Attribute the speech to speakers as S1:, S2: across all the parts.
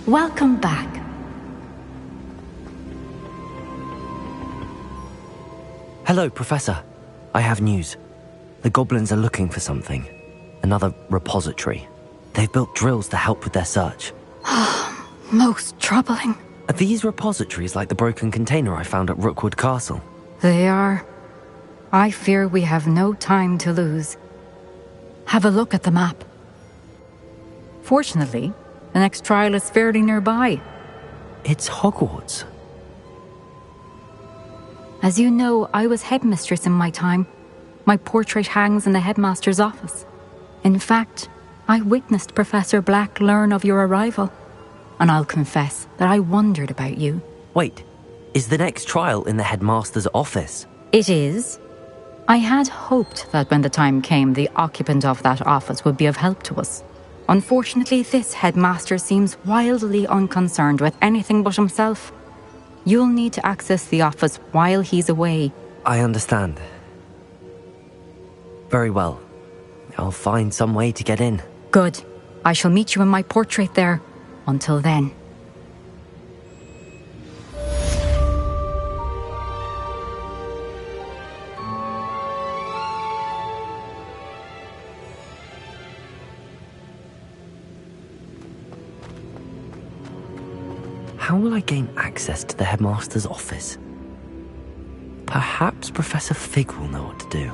S1: Welcome back.
S2: Hello, Professor. I have news. The goblins are looking for something. Another repository. They've built drills to help with their search.
S1: Most troubling.
S2: Are these repositories like the broken container I found at Rookwood Castle?
S1: They are. I fear we have no time to lose. Have a look at the map. Fortunately, the next trial is fairly nearby.
S2: It's Hogwarts.
S1: As you know, I was headmistress in my time. My portrait hangs in the headmaster's office. In fact, I witnessed Professor Black learn of your arrival. And I'll confess that I wondered about you.
S2: Wait, is the next trial in the headmaster's office?
S1: It is. I had hoped that when the time came, the occupant of that office would be of help to us. Unfortunately, this headmaster seems wildly unconcerned with anything but himself. You'll need to access the office while he's away.
S2: I understand. Very well. I'll find some way to get in.
S1: Good. I shall meet you in my portrait there. Until then.
S2: How will I gain access to the headmaster's office? Perhaps Professor Fig will know what to do.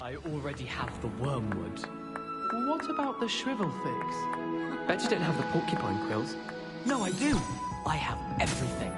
S3: I already have the wormwood. What about the shrivel figs? Bet you don't have the porcupine quills. No, I do. I have everything.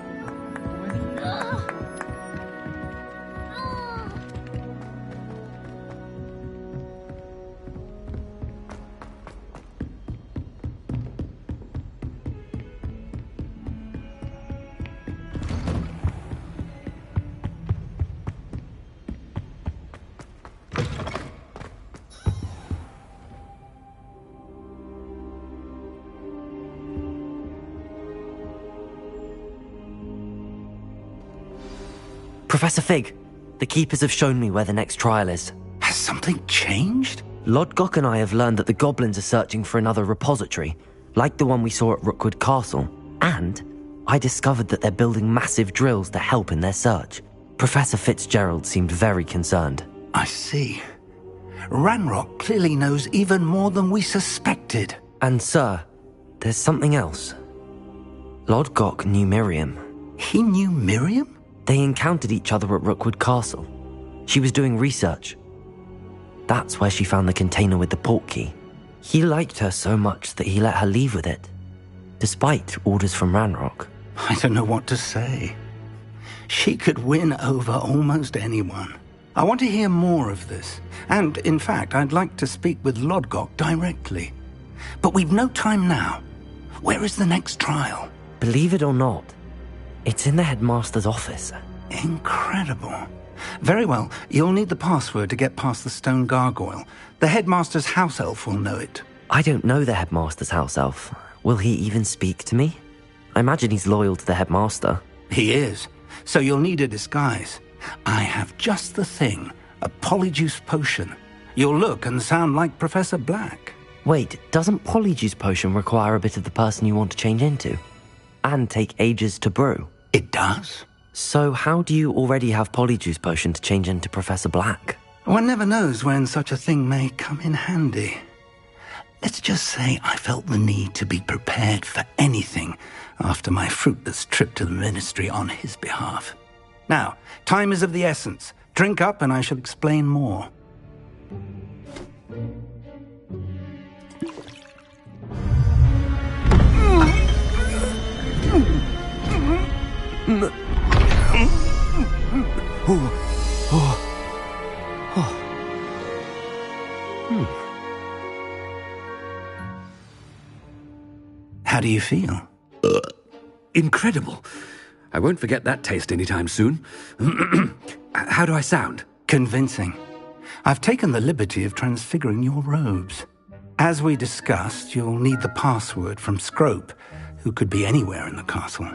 S2: Professor Fig, the Keepers have shown me where the next trial is.
S4: Has something changed?
S2: Lodgok and I have learned that the goblins are searching for another repository, like the one we saw at Rookwood Castle. And I discovered that they're building massive drills to help in their search. Professor Fitzgerald seemed very concerned.
S4: I see. Ranrock clearly knows even more than we suspected.
S2: And sir, there's something else. Lodgok knew Miriam.
S4: He knew Miriam?
S2: They encountered each other at Rookwood Castle. She was doing research. That's where she found the container with the port key. He liked her so much that he let her leave with it, despite orders from Ranrock.
S4: I don't know what to say. She could win over almost anyone. I want to hear more of this. And, in fact, I'd like to speak with Lodgok directly. But we've no time now. Where is the next trial?
S2: Believe it or not, it's in the headmaster's office.
S4: Incredible. Very well, you'll need the password to get past the stone gargoyle. The headmaster's house elf will know it.
S2: I don't know the headmaster's house elf. Will he even speak to me? I imagine he's loyal to the headmaster.
S4: He is. So you'll need a disguise. I have just the thing. A polyjuice potion. You'll look and sound like Professor Black.
S2: Wait, doesn't polyjuice potion require a bit of the person you want to change into? And take ages to brew?
S4: It does.
S2: So how do you already have polyjuice potion to change into Professor Black?
S4: One never knows when such a thing may come in handy. Let's just say I felt the need to be prepared for anything after my fruitless trip to the ministry on his behalf. Now, time is of the essence. Drink up and I shall explain more. How do you feel?
S5: Incredible. I won't forget that taste anytime soon. How do I sound?
S4: Convincing. I've taken the liberty of transfiguring your robes. As we discussed, you'll need the password from Scrope, who could be anywhere in the castle.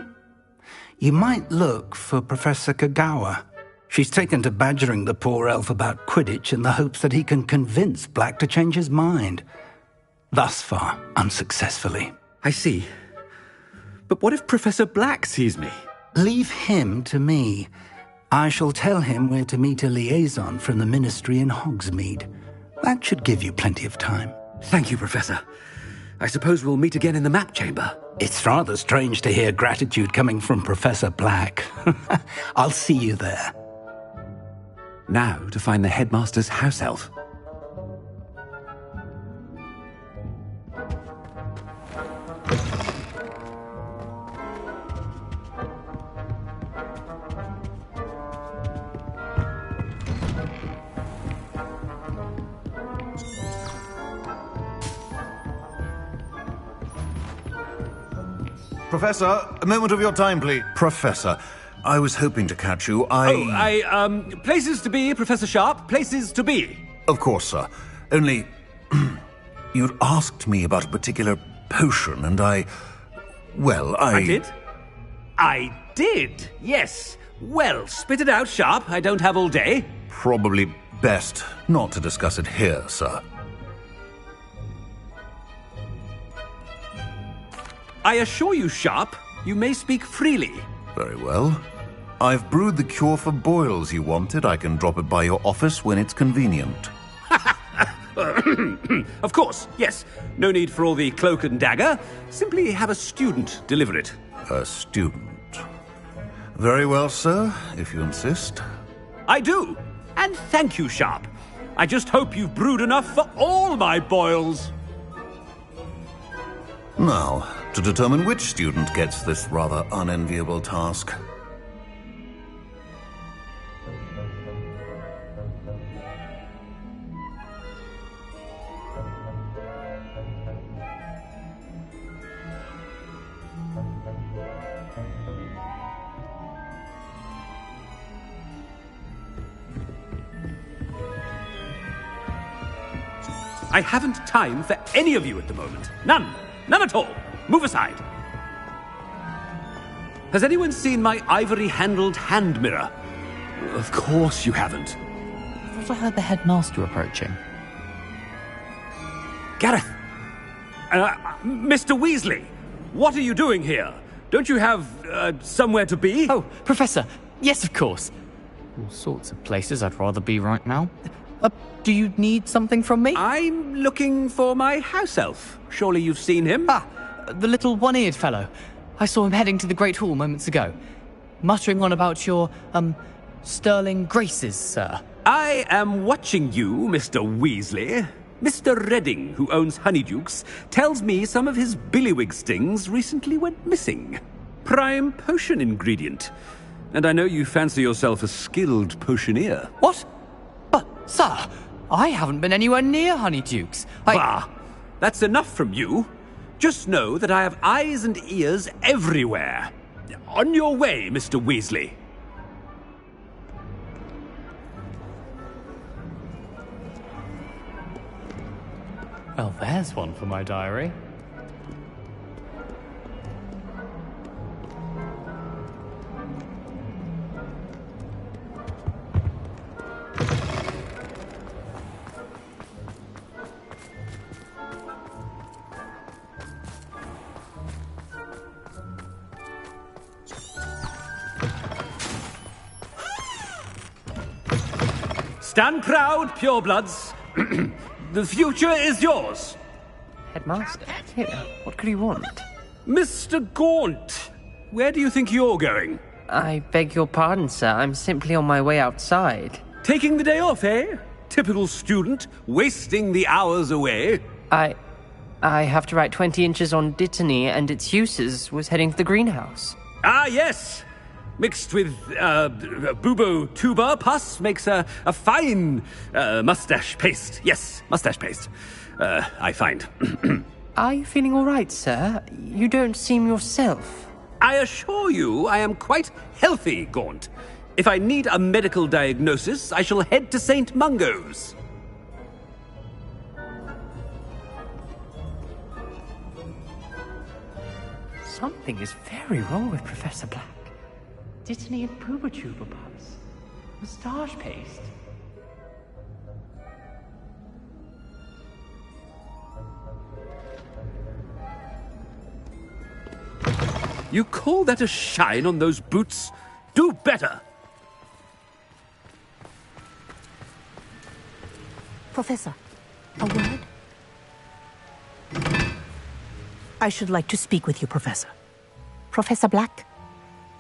S4: You might look for Professor Kagawa. She's taken to badgering the poor elf about Quidditch in the hopes that he can convince Black to change his mind. Thus far, unsuccessfully.
S5: I see. But what if Professor Black sees me?
S4: Leave him to me. I shall tell him where to meet a liaison from the Ministry in Hogsmeade. That should give you plenty of time.
S5: Thank you, Professor. I suppose we'll meet again in the map chamber.
S4: It's rather strange to hear gratitude coming from Professor Black. I'll see you there.
S5: Now to find the headmaster's house elf.
S6: Professor, a moment of your time, please. Professor, I was hoping to catch you.
S5: Places to be, Professor Sharp, places to be.
S6: Of course, sir. Only, you'd asked me about a particular potion, and I
S5: did? I did, yes. Well, spit it out, Sharp. I don't have all day.
S6: Probably best not to discuss it here, sir.
S5: I assure you, Sharp, you may speak freely.
S6: Very well. I've brewed the cure for boils you wanted. I can drop it by your office when it's convenient.
S5: Of course, yes. No need for all the cloak and dagger. Simply have a student deliver it.
S6: A student. Very well, sir, if you insist.
S5: I do. And thank you, Sharp. I just hope you've brewed enough for all my boils.
S6: Now, to determine which student gets this rather unenviable task.
S5: I haven't time for any of you at the moment. None. None at all. Move aside. Has anyone seen my ivory-handled hand mirror? Of course you haven't.
S3: I thought I heard the headmaster approaching.
S5: Gareth! Mr. Weasley! What are you doing here? Don't you have, somewhere to be?
S3: Oh, Professor! Yes, of course. All sorts of places I'd rather be right now. Do you need something from me?
S5: I'm looking for my house elf. Surely you've seen him?
S3: Ah, the little one-eared fellow. I saw him heading to the Great Hall moments ago, muttering on about your, sterling graces, sir.
S5: I am watching you, Mr. Weasley. Mr. Redding, who owns Honeydukes, tells me some of his billywig stings recently went missing. Prime potion ingredient. And I know you fancy yourself a skilled potioneer.
S3: What? But, sir, I haven't been anywhere near Honeydukes.
S5: Bah! That's enough from you. Just know that I have eyes and ears everywhere. On your way, Mr. Weasley.
S3: Well, there's one for my diary.
S5: Stand proud, purebloods. The future is yours.
S7: Headmaster? Here, what could he want?
S5: Mr. Gaunt, where do you think you're going?
S7: I beg your pardon, sir. I'm simply on my way outside.
S5: Taking the day off, eh? Typical student, wasting the hours away.
S7: I have to write 20 inches on Dittany and its uses. Was heading to the greenhouse.
S5: Ah, yes. mixed with bubo tuber pus makes a fine mustache paste. Yes, mustache paste. I find.
S7: Are you feeling all right, sir? You don't seem yourself.
S5: I assure you I am quite healthy, Gaunt. If I need a medical diagnosis, I shall head to St. Mungo's.
S7: Something is very wrong with Professor Black. Dittany and Pooba-Tuba pups. Moustache paste.
S5: You call that a shine on those boots? Do better!
S8: Professor, a word? I should like to speak with you, Professor. Professor Black,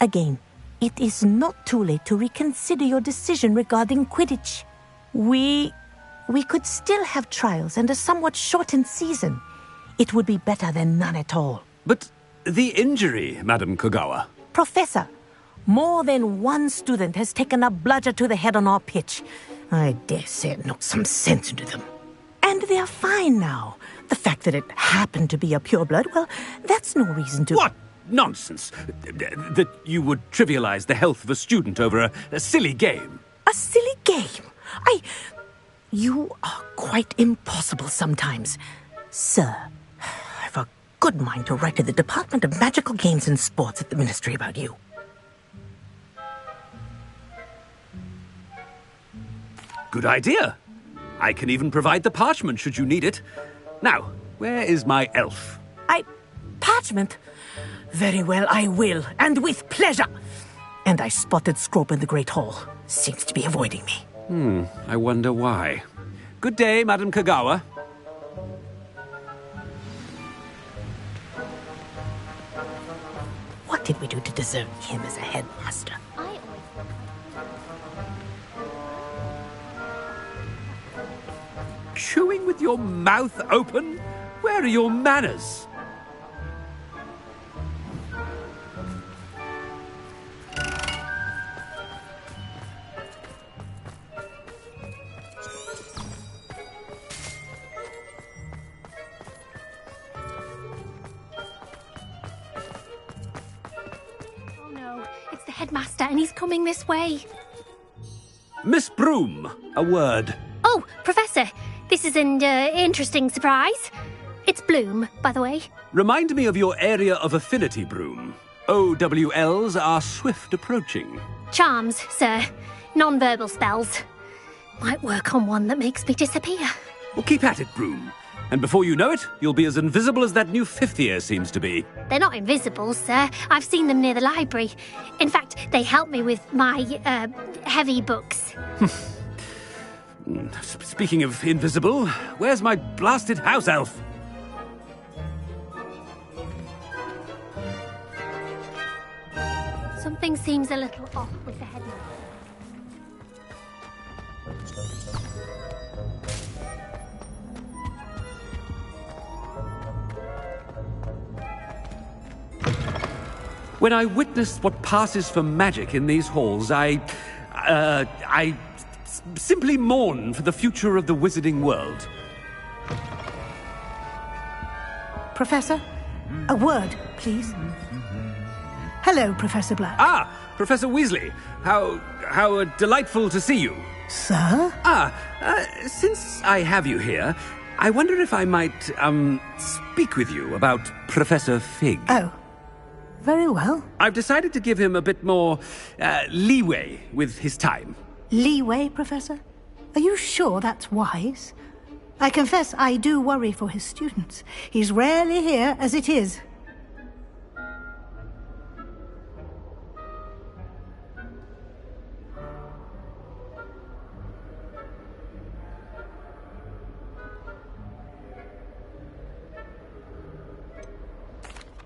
S8: again, it is not too late to reconsider your decision regarding Quidditch. We could still have trials and a somewhat shortened season. It would be better than none at all.
S5: But the injury, Madam Kogawa.
S8: Professor, more than one student has taken a bludger to the head on our pitch. I dare say it knocked some sense into them. And they're fine now. The fact that it happened to be a pureblood, well, that's no reason to...
S5: What nonsense! That you would trivialize the health of a student over a silly game.
S8: A silly game? You are quite impossible sometimes. Sir, I've a good mind to write to the Department of Magical Games and Sports at the Ministry about you.
S5: Good idea. I can even provide the parchment should you need it. Now, where is my elf?
S8: Parchment? Very well, I will, and with pleasure. And I spotted Scrope in the Great Hall. Seems to be avoiding me.
S5: I wonder why. Good day, Madam Kogawa.
S8: What did we do to deserve him as a headmaster?
S5: Chewing with your mouth open? Where are your manners?
S9: Oh no, it's the headmaster and he's coming this way.
S5: Miss Broom, a word.
S9: Oh, Professor, this is an interesting surprise. It's Bloom, by the way.
S5: Remind me of your area of affinity, Broom. OWLs are swift approaching.
S9: Charms, sir. Non-verbal spells. Might work on one that makes me disappear.
S5: Well, keep at it, Broom. And before you know it, you'll be as invisible as that new fifth year seems to be.
S9: They're not invisible, sir. I've seen them near the library. In fact, they help me with my, heavy books.
S5: Speaking of invisible, where's my blasted house elf?
S9: Something seems a little off with the headmaster.
S5: When I witness what passes for magic in these halls, I simply mourn for the future of the wizarding world.
S10: Professor, a word, please. Hello, Professor Black.
S5: Ah, Professor Weasley. How delightful to see you.
S10: Sir?
S5: Since I have you here, I wonder if I might, speak with you about Professor Fig.
S10: Oh, very well.
S5: I've decided to give him a bit more, leeway with his time.
S10: Leeway, Professor? Are you sure that's wise? I confess I do worry for his students. He's rarely here as it is.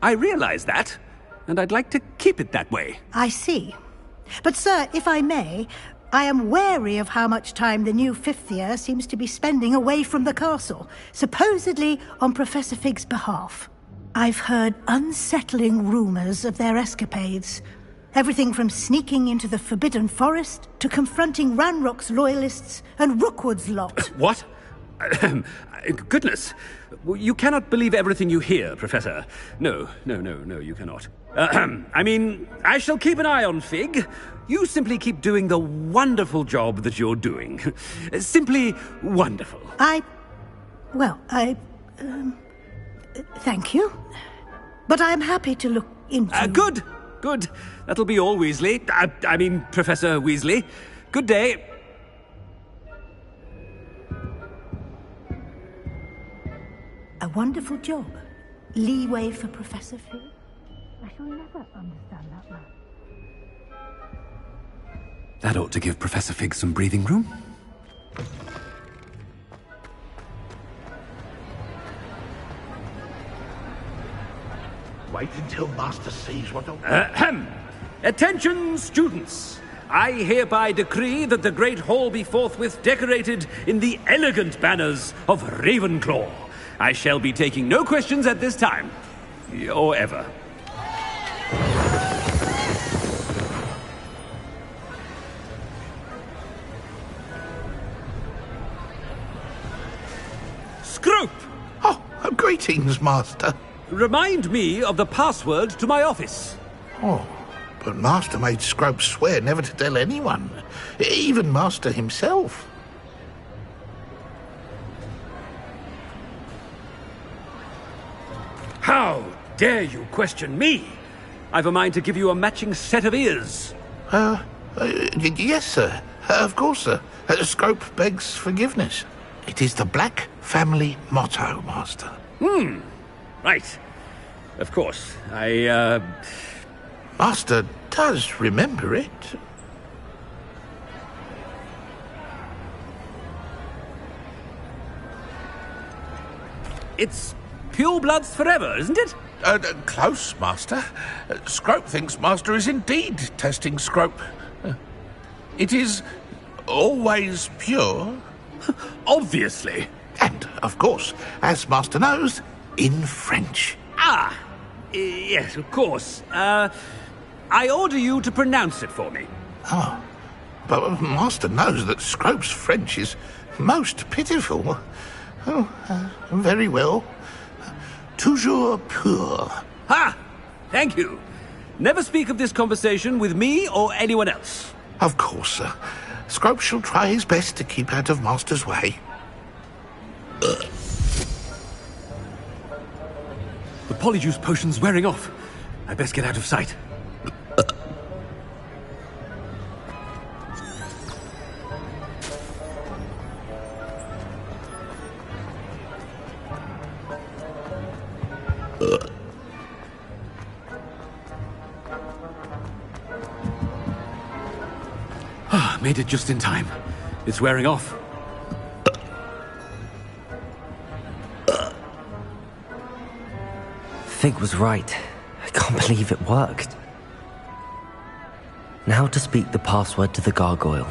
S5: I realize that, and I'd like to keep it that way.
S10: I see. But, sir, if I may, I am wary of how much time the new fifth year seems to be spending away from the castle, supposedly on Professor Fig's behalf. I've heard unsettling rumors of their escapades. Everything from sneaking into the Forbidden Forest to confronting Ranrock's loyalists and Rookwood's lot.
S5: What? Goodness. You cannot believe everything you hear, Professor. No, you cannot. I mean, I shall keep an eye on Fig. You simply keep doing the wonderful job that you're doing. Simply wonderful.
S10: Thank you. But I'm happy to look into...
S5: Good. That'll be all, Weasley. I mean, Professor Weasley. Good day.
S10: A wonderful job. Leeway for Professor Fig. I shall never understand that man.
S5: That ought to give Professor Fig some breathing room.
S11: Wait until Master sees what...
S5: Attention, students! I hereby decree that the Great Hall be forthwith decorated in the elegant banners of Ravenclaw. I shall be taking no questions at this time. Or ever. Scrope!
S11: Oh, greetings, Master.
S5: Remind me of the password to my office.
S11: Oh, but Master made Scrope swear never to tell anyone. Even Master himself.
S5: How dare you question me? I've a mind to give you a matching set of ears.
S11: Yes, sir. Of course, sir. Scrope begs forgiveness. It is the Black family motto, Master.
S5: Right. Of course.
S11: Master does remember it.
S5: It's purebloods forever, isn't it?
S11: Close, Master. Scrope thinks Master is indeed testing Scrope. It is always pure.
S5: Obviously.
S11: And, of course, as Master knows, in French.
S5: Yes, of course. I order you to pronounce it for me.
S11: Oh, but Master knows that Scrope's French is most pitiful. Oh, very well. Toujours pur.
S5: Ha! Thank you. Never speak of this conversation with me or anyone else.
S11: Of course, sir. Scrope shall try his best to keep out of Master's way.
S5: The polyjuice potion's wearing off. I best get out of sight. Made it just in time. It's wearing off.
S2: Fig was right. I can't believe it worked. Now to speak the password to the gargoyle.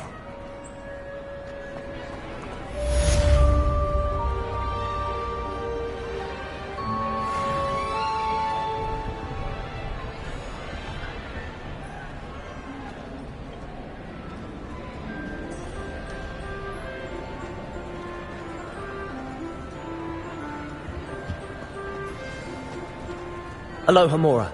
S2: Aloha Mora.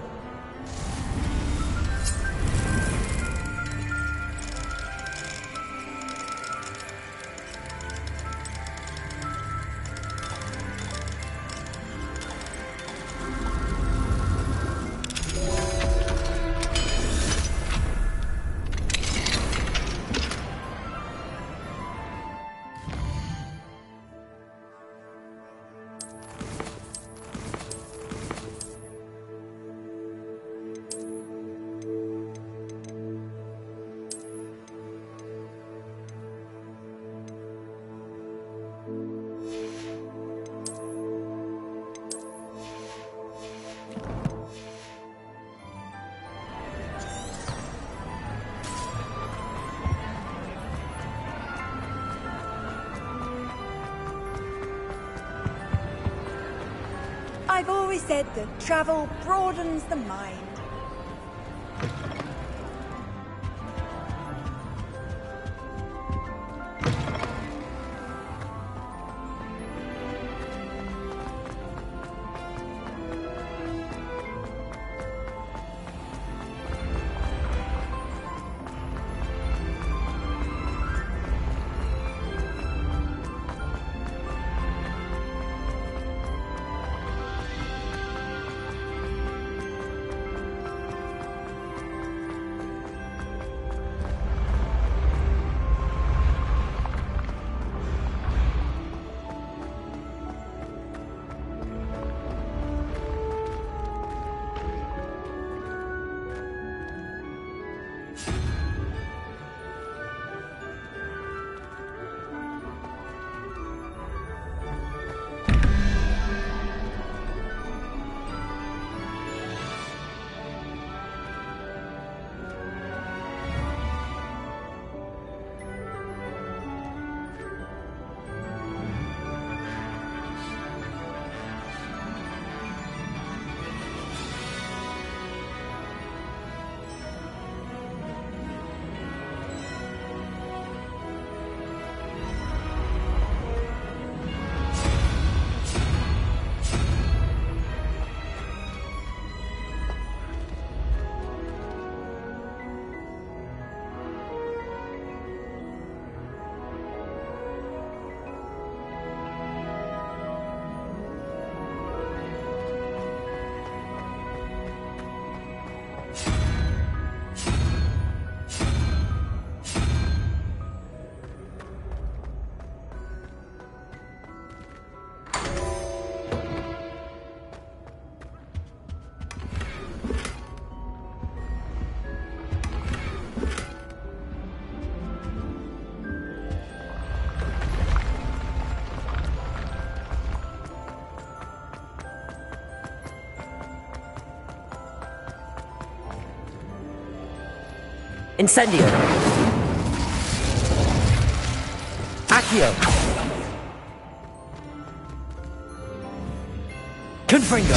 S12: I've always said that travel broadens the mind.
S2: Incendio. Accio. Confringo.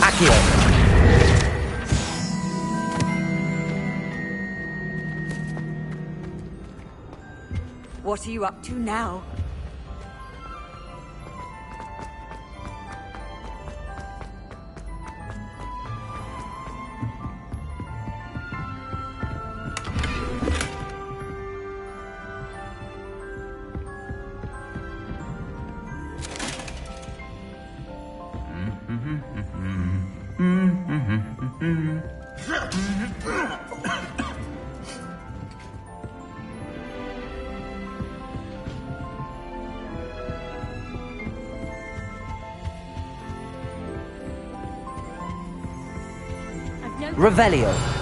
S2: Accio.
S12: What are you up to now?
S2: Revelio.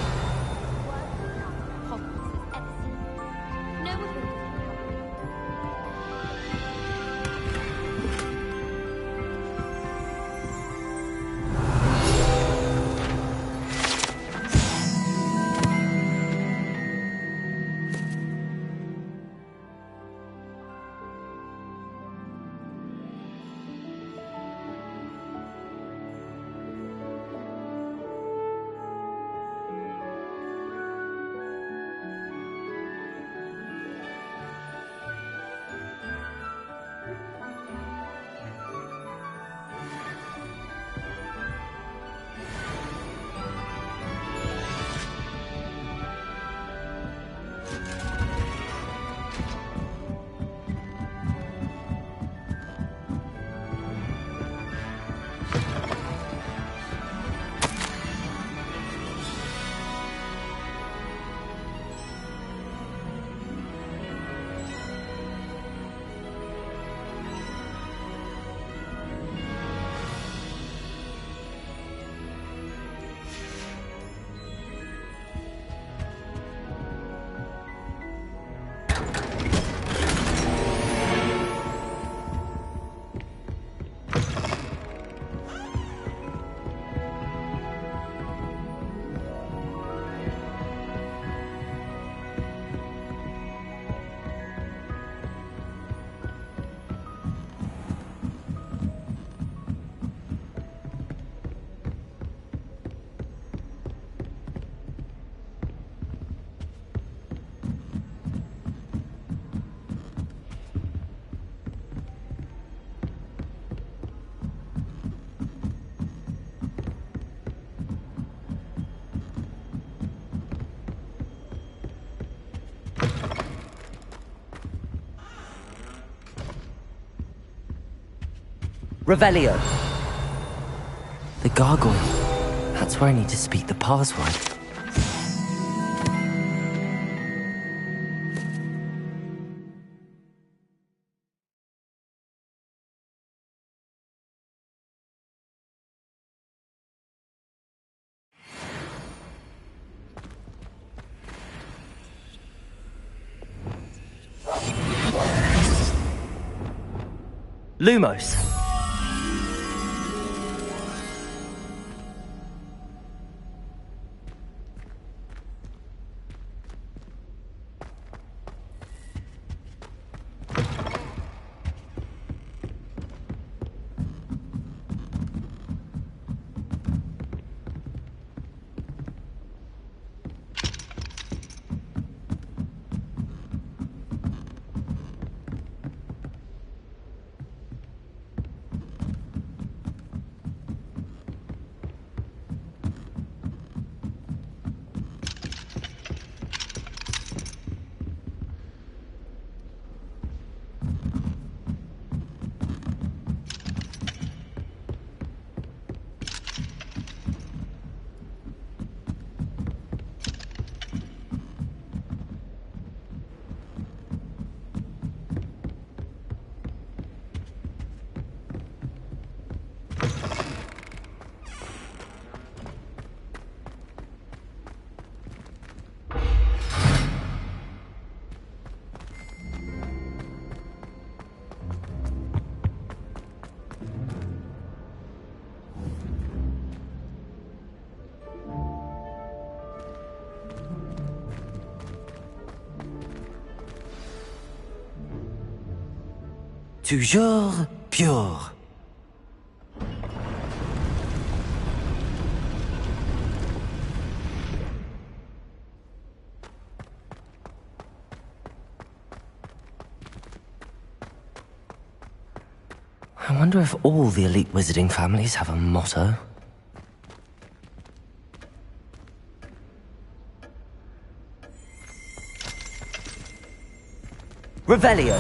S2: Revelio. The gargoyle. That's where I need to speak the password. Lumos. toujours pure. I wonder if all the elite wizarding families have a motto. Revelio.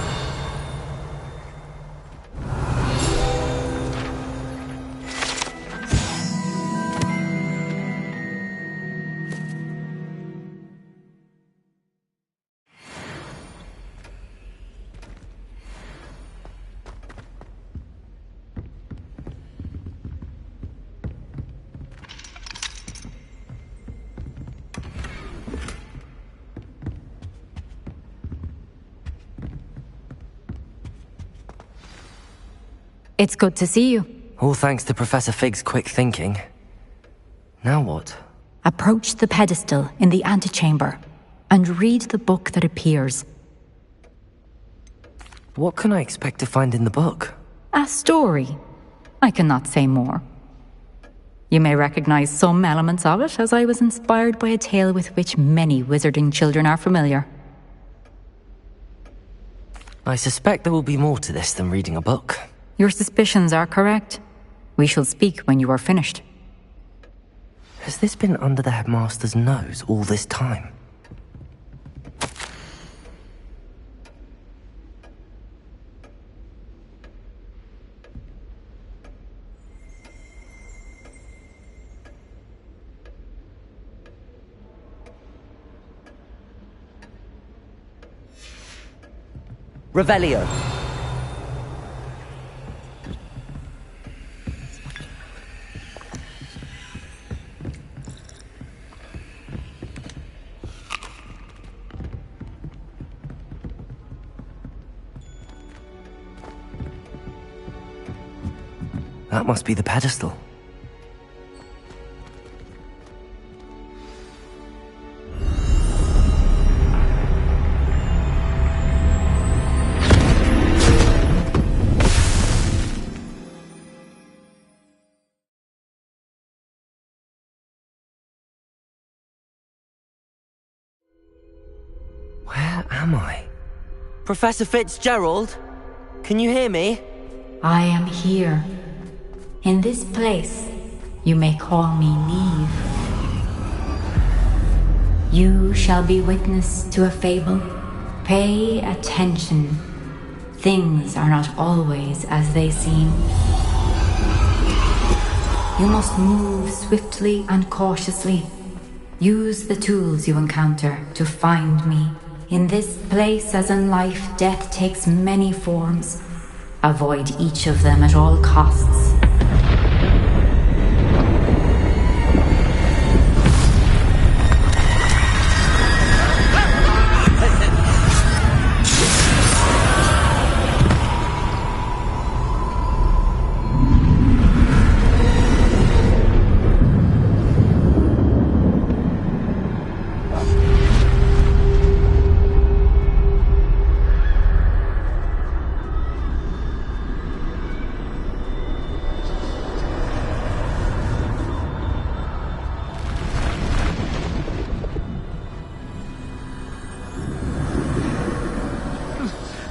S1: It's good to see you.
S2: All thanks to Professor Fig's quick thinking. Now what?
S1: Approach the pedestal in the antechamber and read the book that appears.
S2: What can I expect to find in the book?
S1: A story. I cannot say more. You may recognize some elements of it, as I was inspired by a tale with which many wizarding children are familiar.
S2: I suspect there will be more to this than reading a book.
S1: Your suspicions are correct. We shall speak when you are finished.
S2: Has this been under the headmaster's nose all this time? Revelio. That must be the pedestal. Where am I? Professor Fitzgerald? Can you hear me?
S1: I am here. In this place, you may call me Neve. You shall be witness to a fable. Pay attention. Things are not always as they seem. You must move swiftly and cautiously. Use the tools you encounter to find me. In this place, as in life, death takes many forms. Avoid each of them at all costs.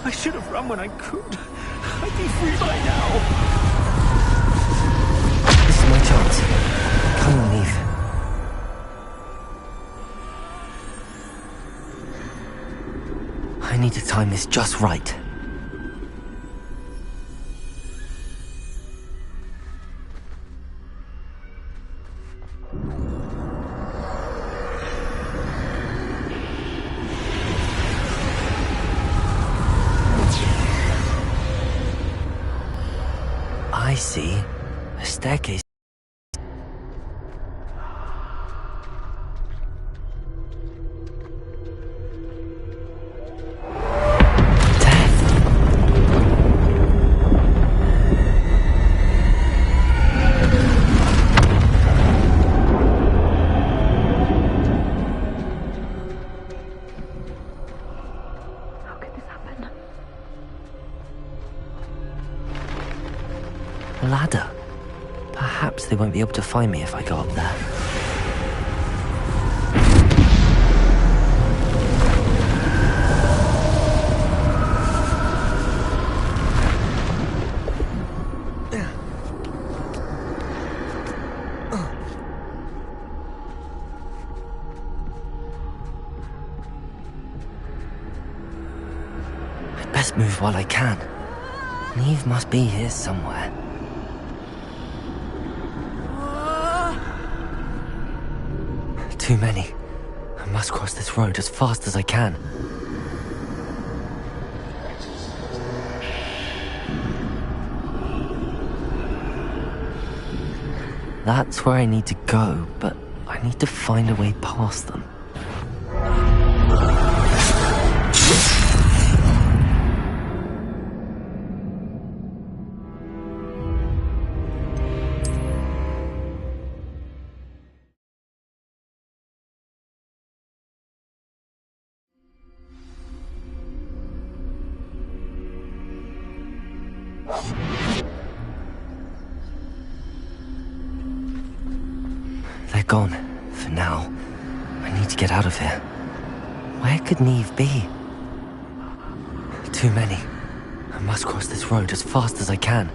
S5: I should have run when I could. I'd be free by now.
S2: This is my chance. Come on, Eve. I need to time this just right. I see. A staircase. they won't be able to find me if I go up there. I'd best move while I can. Neve must be here somewhere. Too many. I must cross this road as fast as I can. That's where I need to go, but I need to find a way past them. They're gone, for now. I need to get out of here. Where could Neve be? Too many. I must cross this road as fast as I can.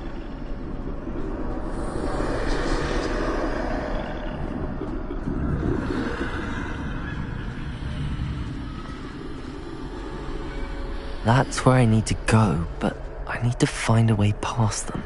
S2: That's where I need to go, but I need to find a way past them.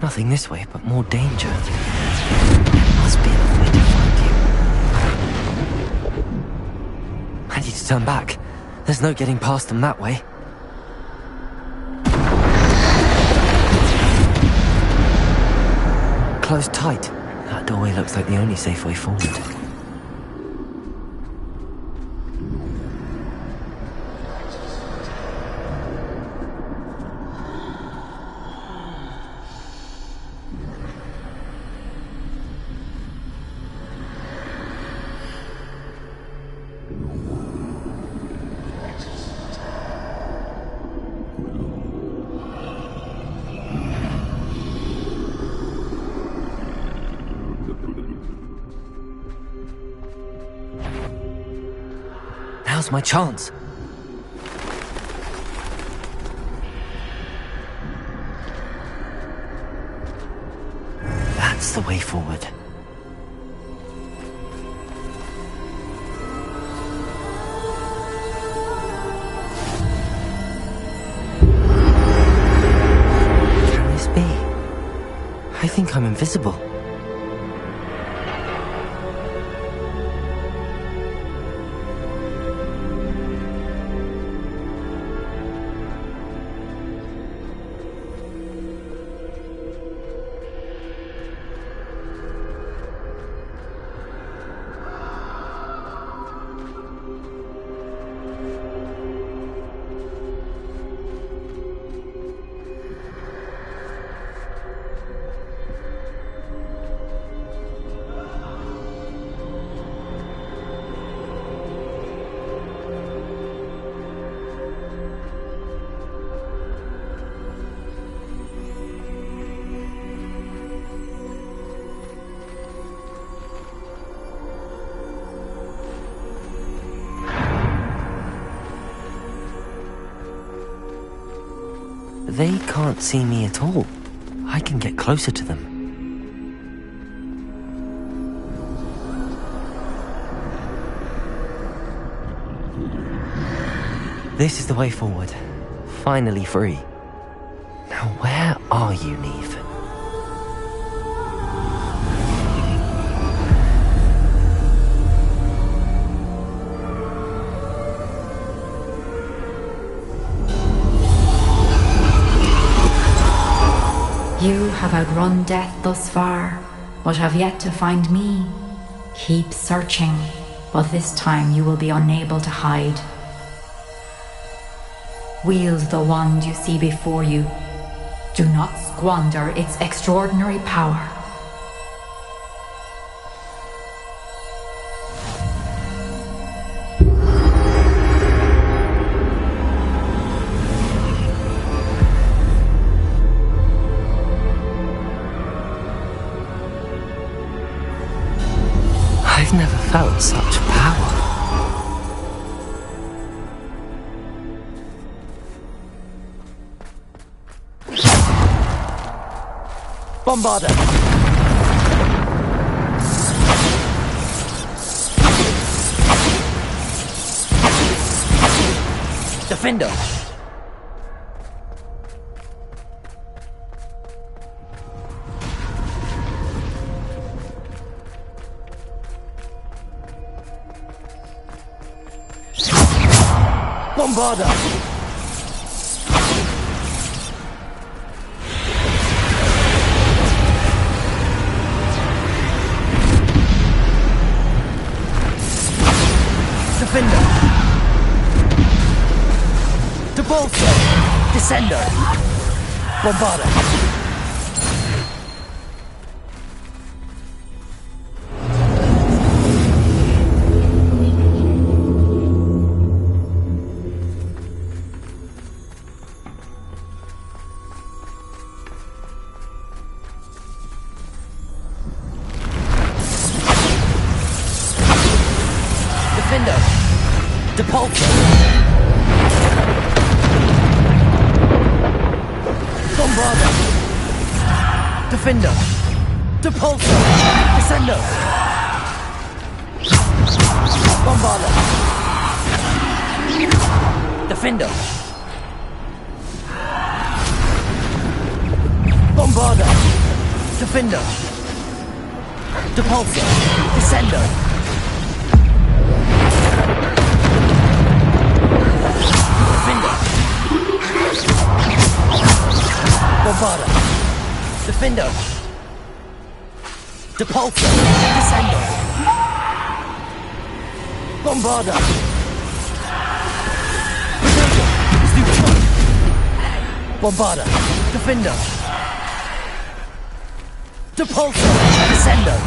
S2: Nothing this way, but more danger. Must be another way to find you. I need to turn back. There's no getting past them that way. Closed tight. That doorway looks like the only safe way forward. Now's my chance. That's the way forward. Can this be? I think I'm invisible. They can't see me at all. I can get closer to them. This is the way forward. Finally free. Now where are you, Neve?
S1: have outrun death thus far, but have yet to find me. Keep searching, but this time you will be unable to hide. Wield the wand you see before you. Do not squander its extraordinary power.
S2: I've never felt such power. Bombarder! Defender! Bombarder! Defender! Debolter! Descender! Bombarder! Defender! Depulsor! Bombarder! Defender! Depulsor! Descender! Bombarder! Defender! Bombarder! Defender! Depulsor! Descender! Bombarder! Defender! Depulsor! Descender! Bombarder! Bombarder! Defender! Depulsor! Descender!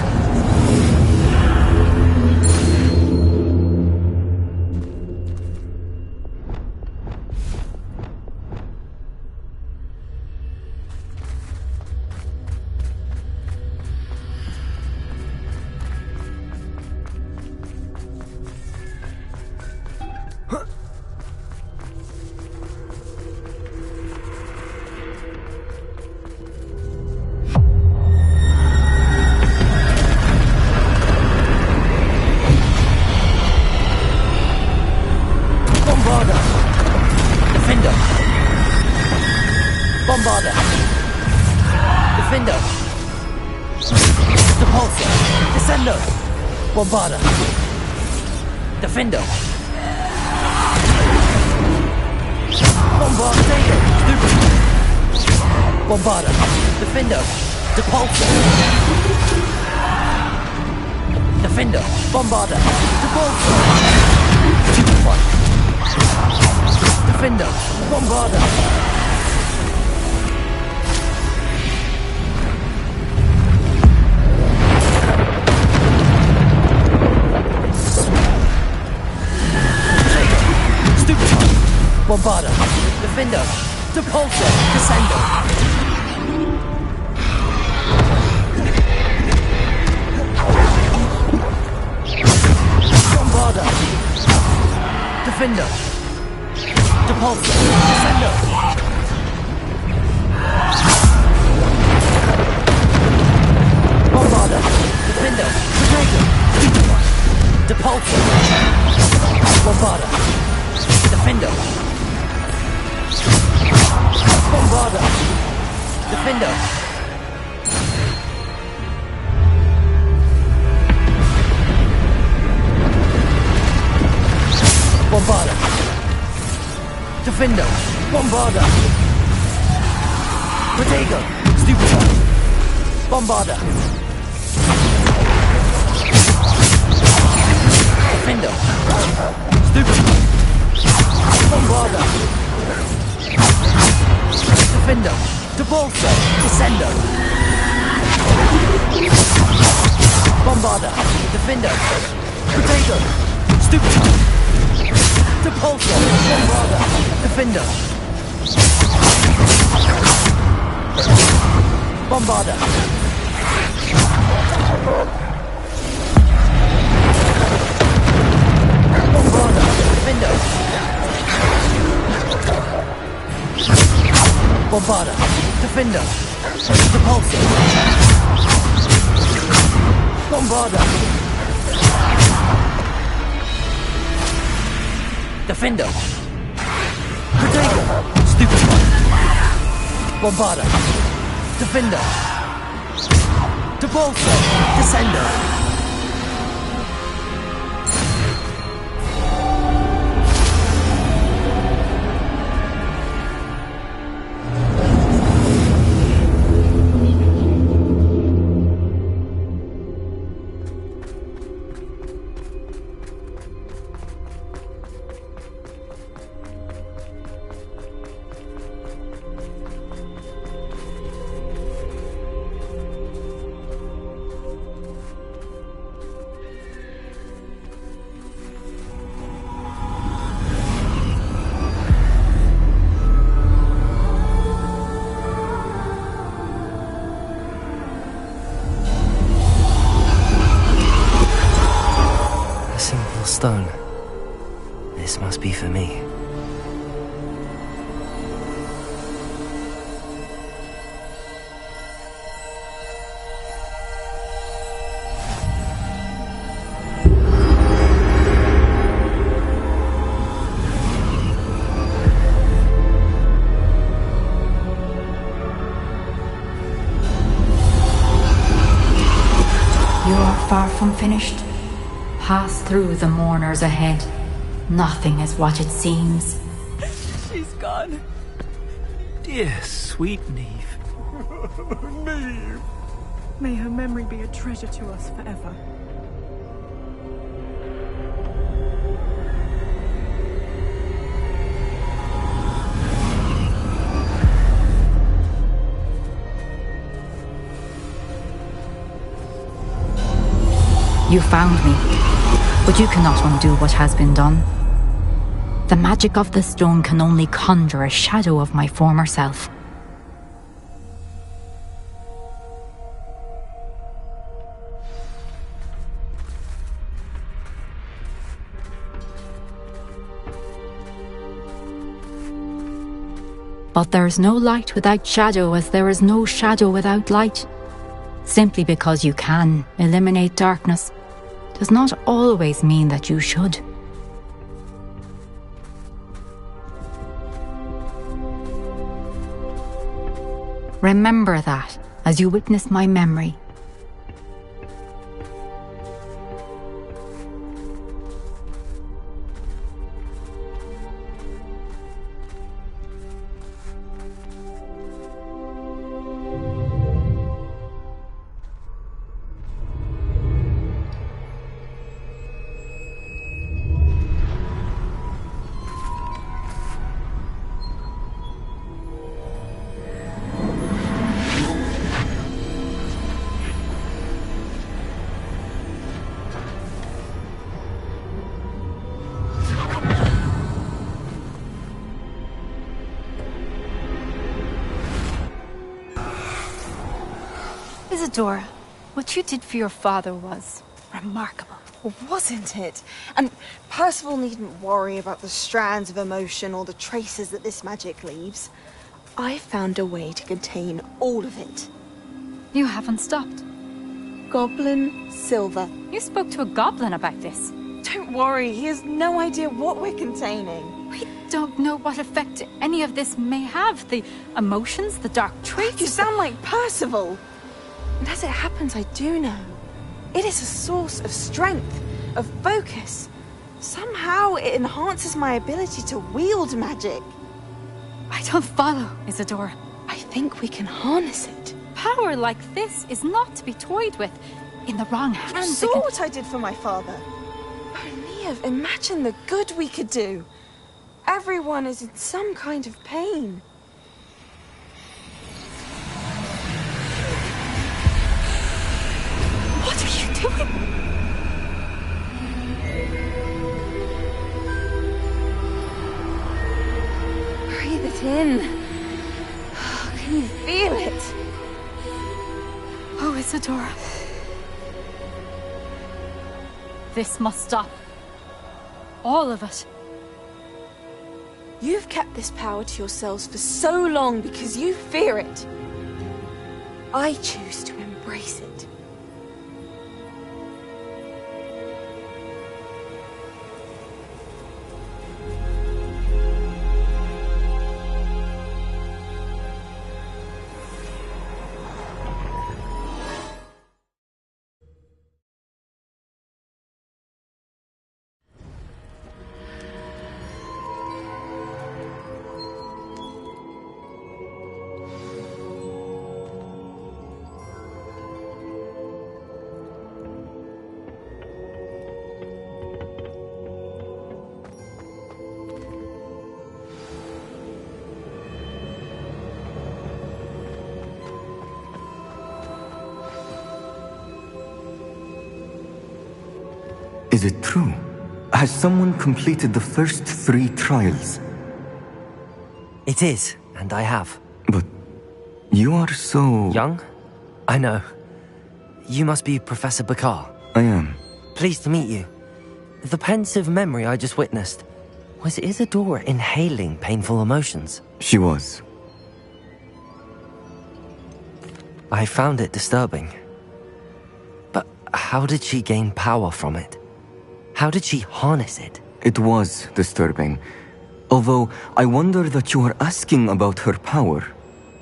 S2: Bombarder! Defender! Depulsor! Descender! Bombarder! Defender! Bombarder! Bombarder! Defender! Depulsor! Defender! Bombarder! Depulsor! Defender! Bombarder! Bombarder, Defender, Depulsor, Descender. Bombarder, Defender, Depulsor, Descender. Bombarder, Defender, Depulsor, Bombarder, Defender. Bombarder! Defender! Bombarder! Defender! Bombarder! Protego! Stupid!
S7: Bombarda. Defender. Stupid. Bombarda. Defender. Debolsa. Descendo. Bombarda. Defender. Potato. Stupid. Debolsa. Bombarda. Defender. Bombarda. Bombarda. Defender. Bombarda. Defender. Repulsor. Bombarda. Defender. Potato. Stupid. Bombarda. Defender. Debolsa. Descender.
S2: Stone. This must be for me.
S1: You are far from finished. Pass through the mourners ahead. Nothing is what it seems.
S7: She's gone.
S3: Dear sweet Neve.
S7: Neve.
S13: May her memory be a treasure to us forever.
S1: You found me, but you cannot undo what has been done. The magic of the stone can only conjure a shadow of my former self. But there is no light without shadow, as there is no shadow without light. Simply because you can eliminate darkness does not always mean that you should. Remember that as you witness my memory.
S14: Isadora, what you did for your father was remarkable.
S15: Wasn't it? And Percival needn't worry about the strands of emotion or the traces that this magic leaves. I found a way to contain all of it.
S14: You haven't stopped.
S15: Goblin Silver.
S14: You spoke to a goblin about this.
S15: Don't worry, he has no idea what we're containing.
S14: We don't know what effect any of this may have. The emotions, the dark traits.
S15: You sound like Percival. And as it happens, I do know. It is a source of strength, of focus. Somehow it enhances my ability to wield magic.
S14: I don't follow, Isadora.
S15: I think we can harness it.
S14: Power like this is not to be toyed with. In the wrong hands,
S15: You saw what I did for my father. Oh, Neve, imagine the good we could do. Everyone is in some kind of pain.
S14: What are you doing?
S15: Breathe it in. Can you feel it?
S14: Oh, Isadora. This must stop. All of it.
S15: You've kept this power to yourselves for so long because you fear it. I choose to embrace it.
S16: Is it true? Has someone completed the first 3 trials?
S2: It is, and I have.
S16: But you are so...
S2: Young? I know. You must be Professor Bakar.
S16: I am.
S2: Pleased to meet you. The pensive memory I just witnessed, was Isadora inhaling painful emotions?
S16: She was.
S2: I found it disturbing. But how did she gain power from it? How did she harness it?
S16: It was disturbing. Although, I wonder that you are asking about her power.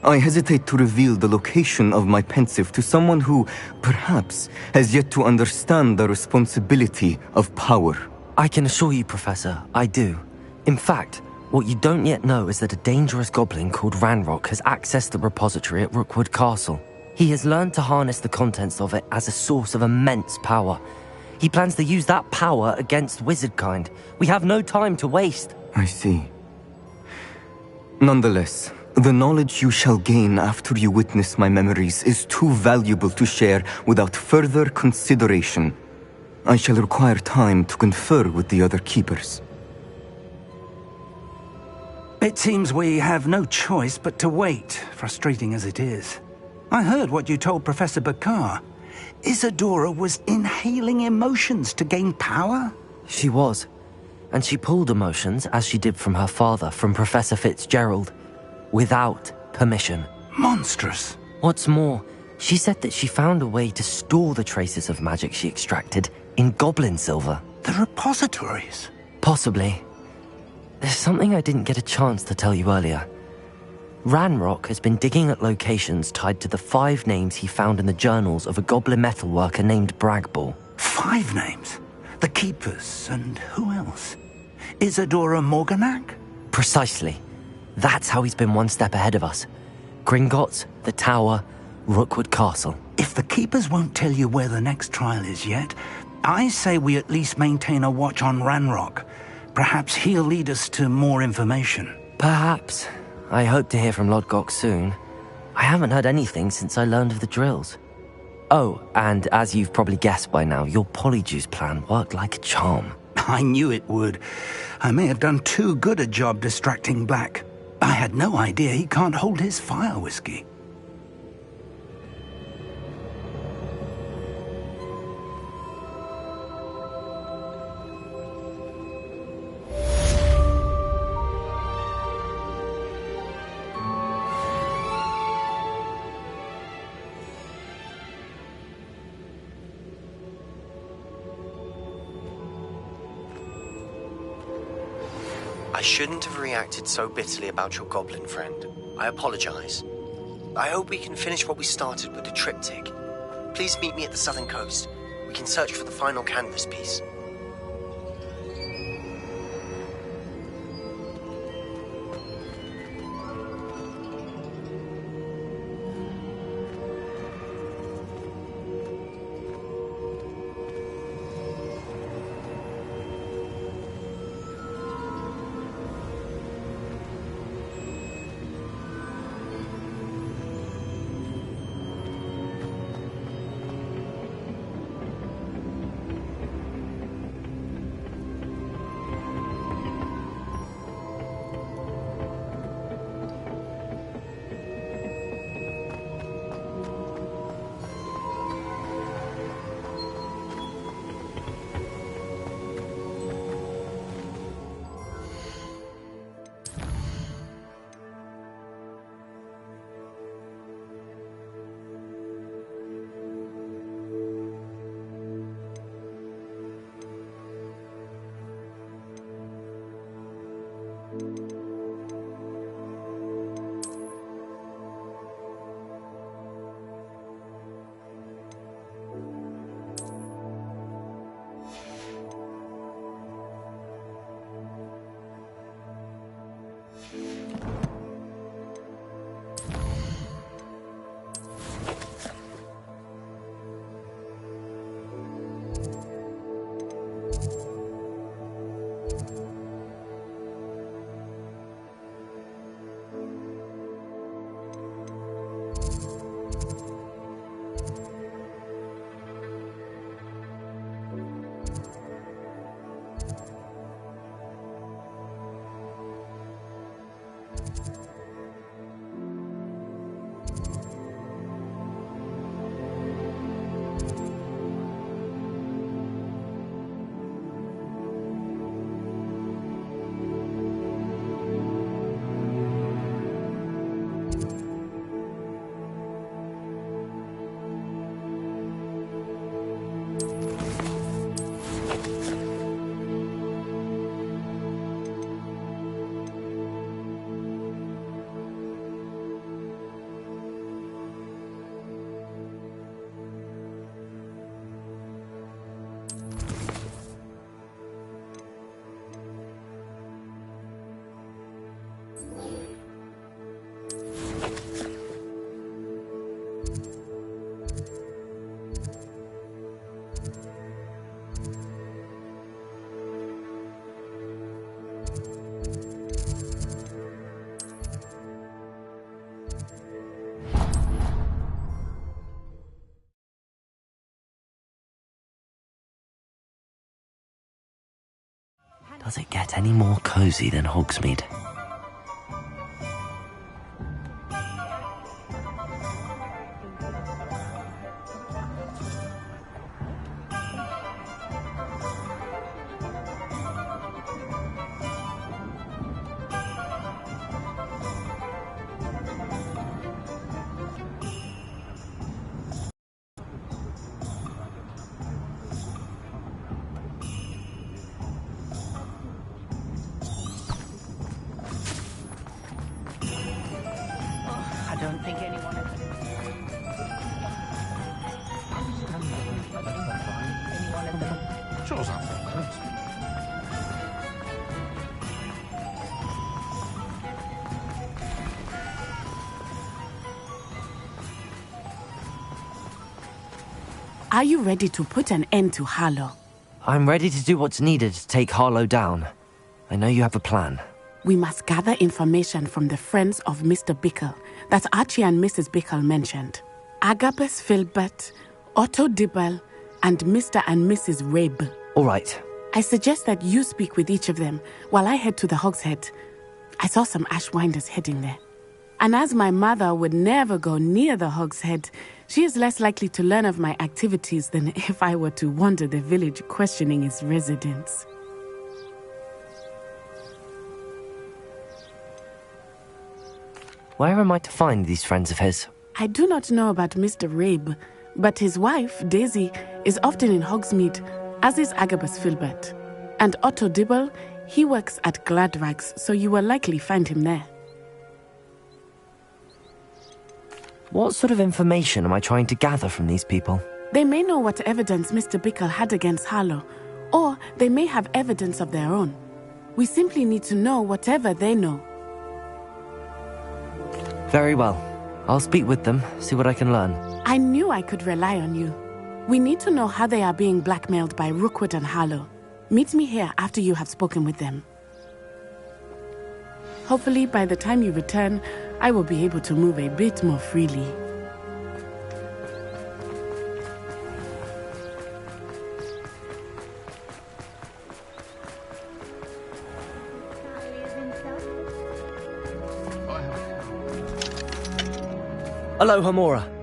S16: I hesitate to reveal the location of my pensive to someone who, perhaps, has yet to understand the responsibility of power.
S2: I can assure you, Professor, I do. In fact, what you don't yet know is that a dangerous goblin called Ranrock has accessed the repository at Rookwood Castle. He has learned to harness the contents of it as a source of immense power. He plans to use that power against wizardkind. We have no time to waste.
S16: I see. Nonetheless, the knowledge you shall gain after you witness my memories is too valuable to share without further consideration. I shall require time to confer with the other keepers.
S4: It seems we have no choice but to wait, frustrating as it is. I heard what you told Professor Bakar. Isadora was inhaling emotions to gain power?
S2: She was. And she pulled emotions, as she did from her father, from Professor Fitzgerald, without permission.
S4: Monstrous.
S2: What's more, she said that she found a way to store the traces of magic she extracted in goblin silver.
S4: The repositories?
S2: Possibly. There's something I didn't get a chance to tell you earlier. Ranrock has been digging at locations tied to the 5 names he found in the journals of a goblin metalworker named Bragball.
S4: 5 names? The Keepers, and who else? Isadora Morganac?
S2: Precisely. That's how he's been one step ahead of us. Gringotts, the Tower, Rookwood Castle.
S4: If the Keepers won't tell you where the next trial is yet, I say we at least maintain a watch on Ranrock. Perhaps he'll lead us to more information.
S2: Perhaps. I hope to hear from Lodgok soon. I haven't heard anything since I learned of the drills. Oh, and as you've probably guessed by now, your Polyjuice plan worked like a charm.
S4: I knew it would. I may have done too good a job distracting Black. I had no idea he can't hold his fire whiskey.
S17: I shouldn't have reacted so bitterly about your goblin friend. I apologize. I hope we can finish what we started with the triptych. Please meet me at the southern coast. We can search for the final canvas piece.
S2: Does it get any more cozy than Hogsmeade?
S8: I don't think anyone is...
S11: Shows up for a minute.
S18: Are you ready to put an end to Harlow?
S2: I'm ready to do what's needed to take Harlow down. I know you have a plan.
S18: We must gather information from the friends of Mr. Bickle that Archie and Mrs. Bickle mentioned. Agabus Filbert, Otto Dibble, and Mr. and Mrs. Rabe.
S2: All right.
S18: I suggest that you speak with each of them while I head to the Hogshead. I saw some Ashwinders heading there. And as my mother would never go near the Hogshead, she is less likely to learn of my activities than if I were to wander the village questioning its residents.
S2: Where am I to find these friends of his?
S18: I do not know about Mr. Rabe, but his wife, Daisy, is often in Hogsmeade, as is Agabus Filbert. And Otto Dibble, he works at Gladrags, so you will likely find him there.
S2: What sort of information am I trying to gather from these people?
S18: They may know what evidence Mr. Bickle had against Harlow, or they may have evidence of their own. We simply need to know whatever they know.
S2: Very well. I'll speak with them, see what I can learn.
S18: I knew I could rely on you. We need to know how they are being blackmailed by Rookwood and Harlow. Meet me here after you have spoken with them. Hopefully, by the time you return, I will be able to move a bit more freely.
S2: Hello, Hamora.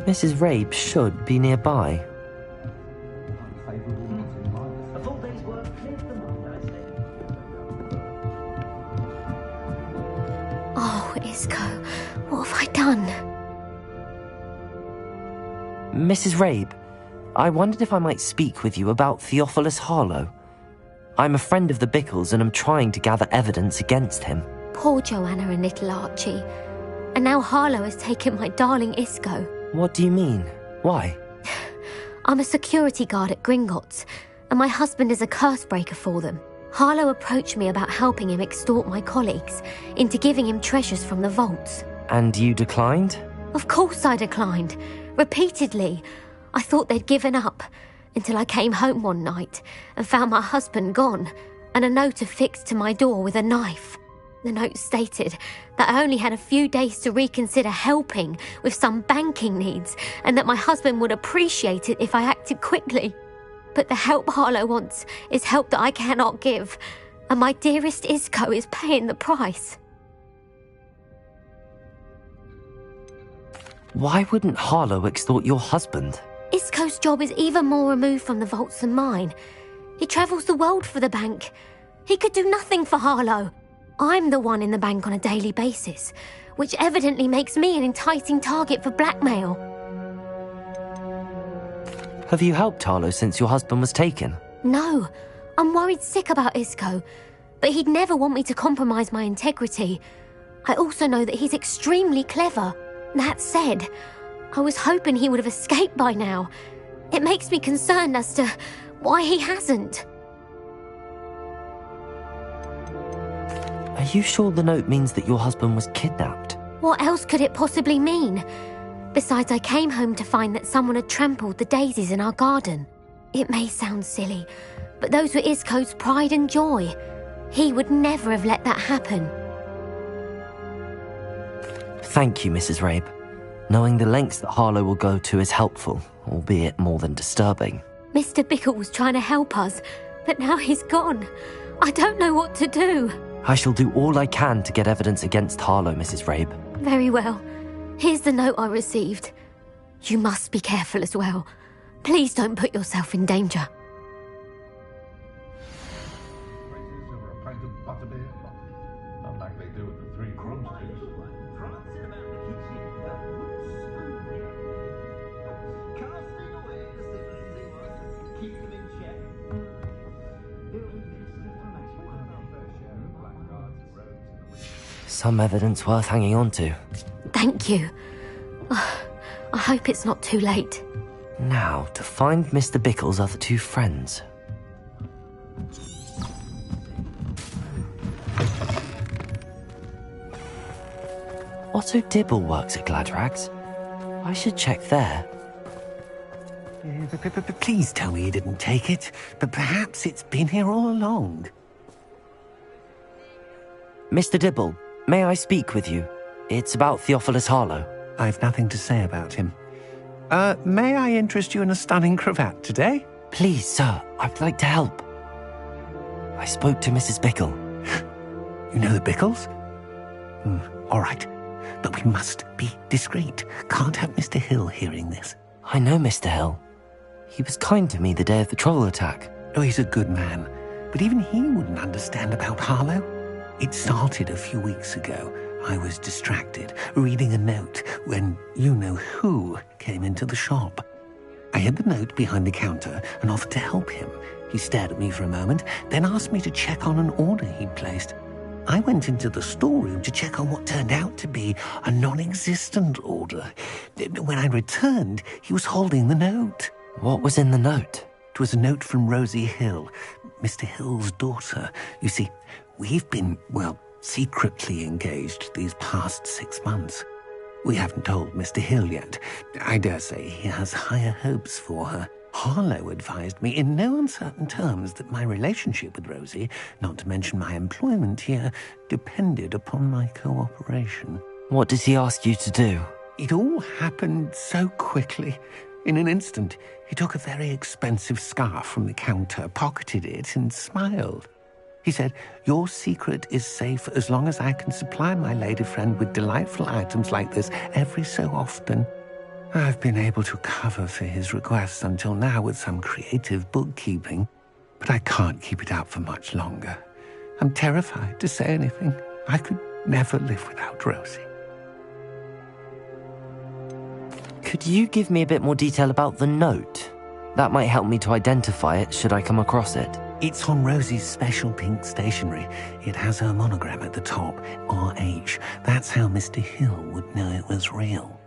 S2: Mrs. Rabe should be nearby.
S9: Oh, Isco, what have I done?
S2: Mrs. Rabe, I wondered if I might speak with you about Theophilus Harlow. I'm a friend of the Bickles and am trying to gather evidence against him.
S9: Poor Joanna and little Archie. And now Harlow has taken my darling Isco.
S2: What do you mean? Why?
S9: I'm a security guard at Gringotts, and my husband is a curse breaker for them. Harlow approached me about helping him extort my colleagues into giving him treasures from the vaults.
S2: And you declined?
S9: Of course I declined. Repeatedly. I thought they'd given up, until I came home one night and found my husband gone, and a note affixed to my door with a knife. The note stated that I only had a few days to reconsider helping with some banking needs, and that my husband would appreciate it if I acted quickly. But the help Harlow wants is help that I cannot give, and my dearest Isco is paying the price.
S2: Why wouldn't Harlow extort your husband?
S9: Isco's job is even more removed from the vaults than mine. He travels the world for the bank. He could do nothing for Harlow. I'm the one in the bank on a daily basis, which evidently makes me an enticing target for blackmail.
S2: Have you helped Harlow since your husband was taken?
S9: No, I'm worried sick about Isco, but he'd never want me to compromise my integrity. I also know that he's extremely clever. That said, I was hoping he would have escaped by now. It makes me concerned as to why he hasn't.
S2: Are you sure the note means that your husband was kidnapped?
S9: What else could it possibly mean? Besides, I came home to find that someone had trampled the daisies in our garden. It may sound silly, but those were Isco's pride and joy. He would never have let that happen.
S2: Thank you, Mrs. Rabe. Knowing the lengths that Harlow will go to is helpful, albeit more than disturbing.
S9: Mr. Bickle was trying to help us, but now he's gone. I don't know what to do.
S2: I shall do all I can to get evidence against Harlow, Mrs. Rabe.
S9: Very well. Here's the note I received. You must be careful as well. Please don't put yourself in danger.
S2: Some evidence worth hanging on to.
S9: Thank you. I hope it's not too late.
S2: Now, to find Mr. Bickle's other two friends. Otto Dibble works at Gladrags. I should check there.
S4: Please tell me you didn't take it, but perhaps it's been here all along.
S2: Mr. Dibble, may I speak with you? It's about Theophilus Harlow.
S4: I've nothing to say about him. May I interest you in a stunning cravat today?
S2: Please, sir, I'd like to help. I spoke to Mrs. Bickle.
S4: You know the Bickles? All right, but we must be discreet. Can't have Mr. Hill hearing this.
S2: I know Mr. Hill. He was kind to me the day of the troll attack.
S4: Oh, he's a good man, but even he wouldn't understand about Harlow. It started a few weeks ago. I was distracted, reading a note, when you-know-who came into the shop. I hid the note behind the counter and offered to help him. He stared at me for a moment, then asked me to check on an order he'd placed. I went into the storeroom to check on what turned out to be a non-existent order. When I returned, he was holding the note.
S2: What was in the note?
S4: It was a note from Rosie Hill, Mr. Hill's daughter. You see, we've been, secretly engaged these past 6 months. We haven't told Mr. Hill yet. I dare say he has higher hopes for her. Harlow advised me in no uncertain terms that my relationship with Rosie, not to mention my employment here, depended upon my cooperation.
S2: What does he ask you to do?
S4: It all happened so quickly. In an instant, he took a very expensive scarf from the counter, pocketed it, and smiled. He said, "Your secret is safe as long as I can supply my lady friend with delightful items like this every so often." I've been able to cover for his requests until now with some creative bookkeeping, but I can't keep it up for much longer. I'm terrified to say anything. I could never live without Rosie.
S2: Could you give me a bit more detail about the note? That might help me to identify it should I come across it.
S4: It's on Rosie's special pink stationery. It has her monogram at the top, RH. That's how Mr. Hill would know it was real.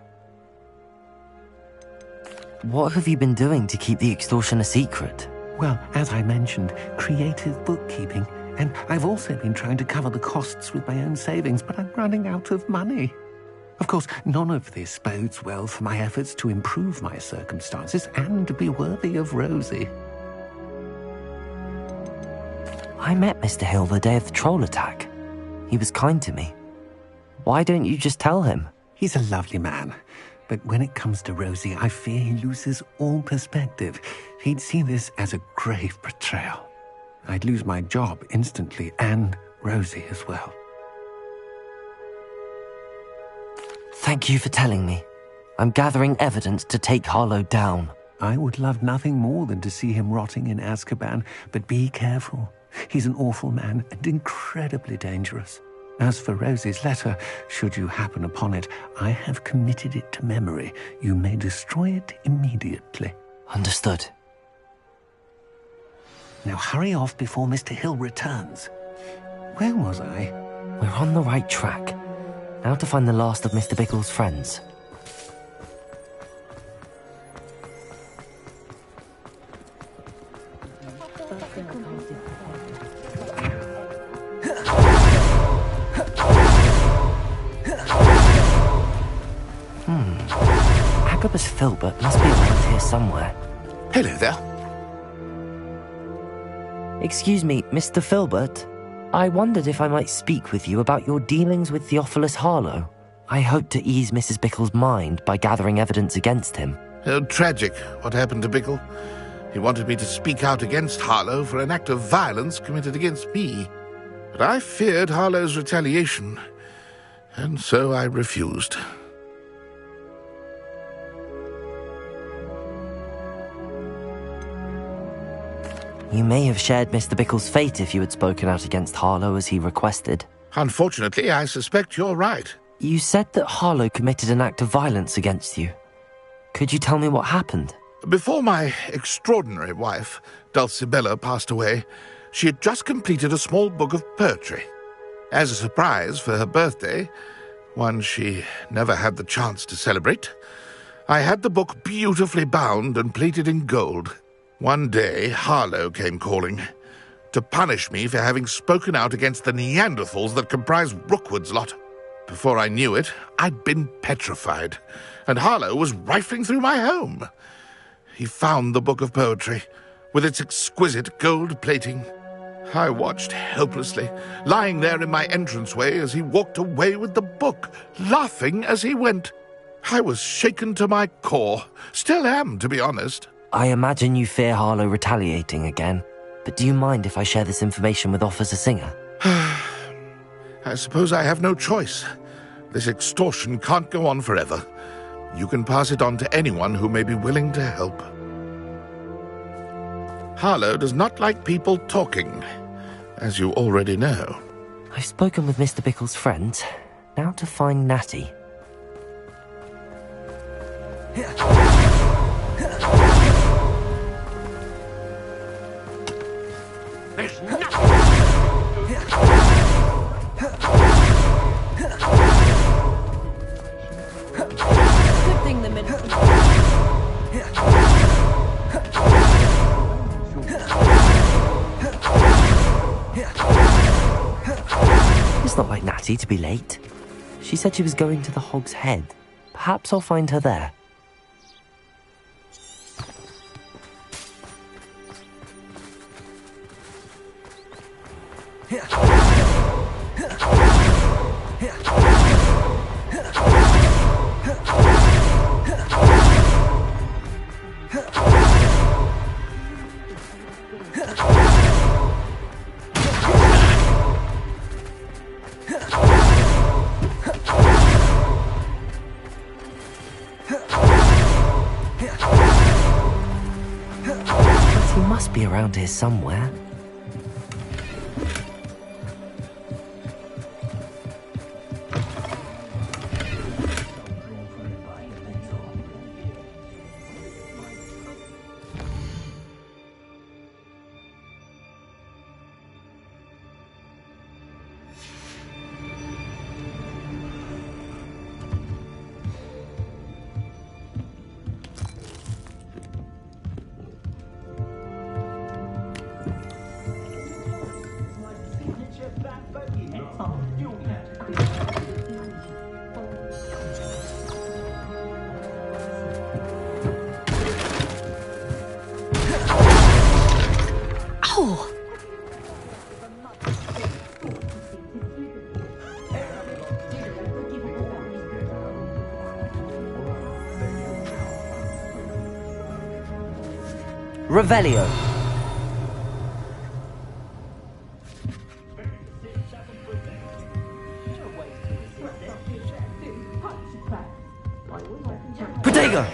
S2: What have you been doing to keep the extortion a secret?
S4: Well, as I mentioned, creative bookkeeping. And I've also been trying to cover the costs with my own savings, but I'm running out of money. Of course, none of this bodes well for my efforts to improve my circumstances and be worthy of Rosie.
S2: I met Mr. Hill the day of the troll attack. He was kind to me. Why don't you just tell him?
S4: He's a lovely man. But when it comes to Rosie, I fear he loses all perspective. He'd see this as a grave betrayal. I'd lose my job instantly, and Rosie as well.
S2: Thank you for telling me. I'm gathering evidence to take Harlow down.
S4: I would love nothing more than to see him rotting in Azkaban, but be careful. He's an awful man and incredibly dangerous. As for Rosie's letter, should you happen upon it, I have committed it to memory. You may destroy it immediately.
S2: Understood.
S4: Now hurry off before Mr. Hill returns. Where was I?
S2: We're on the right track. Now to find the last of Mr. Bickle's friends. Agabus Filbert must be around here somewhere.
S11: Hello there.
S2: Excuse me, Mr. Filbert. I wondered if I might speak with you about your dealings with Theophilus Harlow. I hope to ease Mrs. Bickle's mind by gathering evidence against him.
S11: Oh, tragic what happened to Bickle. He wanted me to speak out against Harlow for an act of violence committed against me. But I feared Harlow's retaliation, and so I refused.
S2: You may have shared Mr. Bickle's fate if you had spoken out against Harlow as he requested.
S11: Unfortunately, I suspect you're right.
S2: You said that Harlow committed an act of violence against you. Could you tell me what happened?
S11: Before my extraordinary wife, Dulcibella, passed away, she had just completed a small book of poetry. As a surprise for her birthday, one she never had the chance to celebrate, I had the book beautifully bound and plated in gold. One day, Harlow came calling to punish me for having spoken out against the Neanderthals that comprise Rookwood's lot. Before I knew it, I'd been petrified, and Harlow was rifling through my home. He found the book of poetry, with its exquisite gold plating. I watched helplessly, lying there in my entranceway as he walked away with the book, laughing as he went. I was shaken to my core. Still am, to be honest.
S2: I imagine you fear Harlow retaliating again, but do you mind if I share this information with Officer Singer?
S11: I suppose I have no choice. This extortion can't go on forever. You can pass it on to anyone who may be willing to help. Harlow does not like people talking, as you already know.
S2: I've spoken with Mr. Bickle's friends. Now to find Natty.
S5: There's nothing.
S19: Good thing the minute.
S2: It's not like Natty to be late. She said she was going to the Hog's Head. Perhaps I'll find her there. He must be around here somewhere. Revelio. Protego.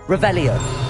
S2: Revelio.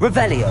S2: Revelio.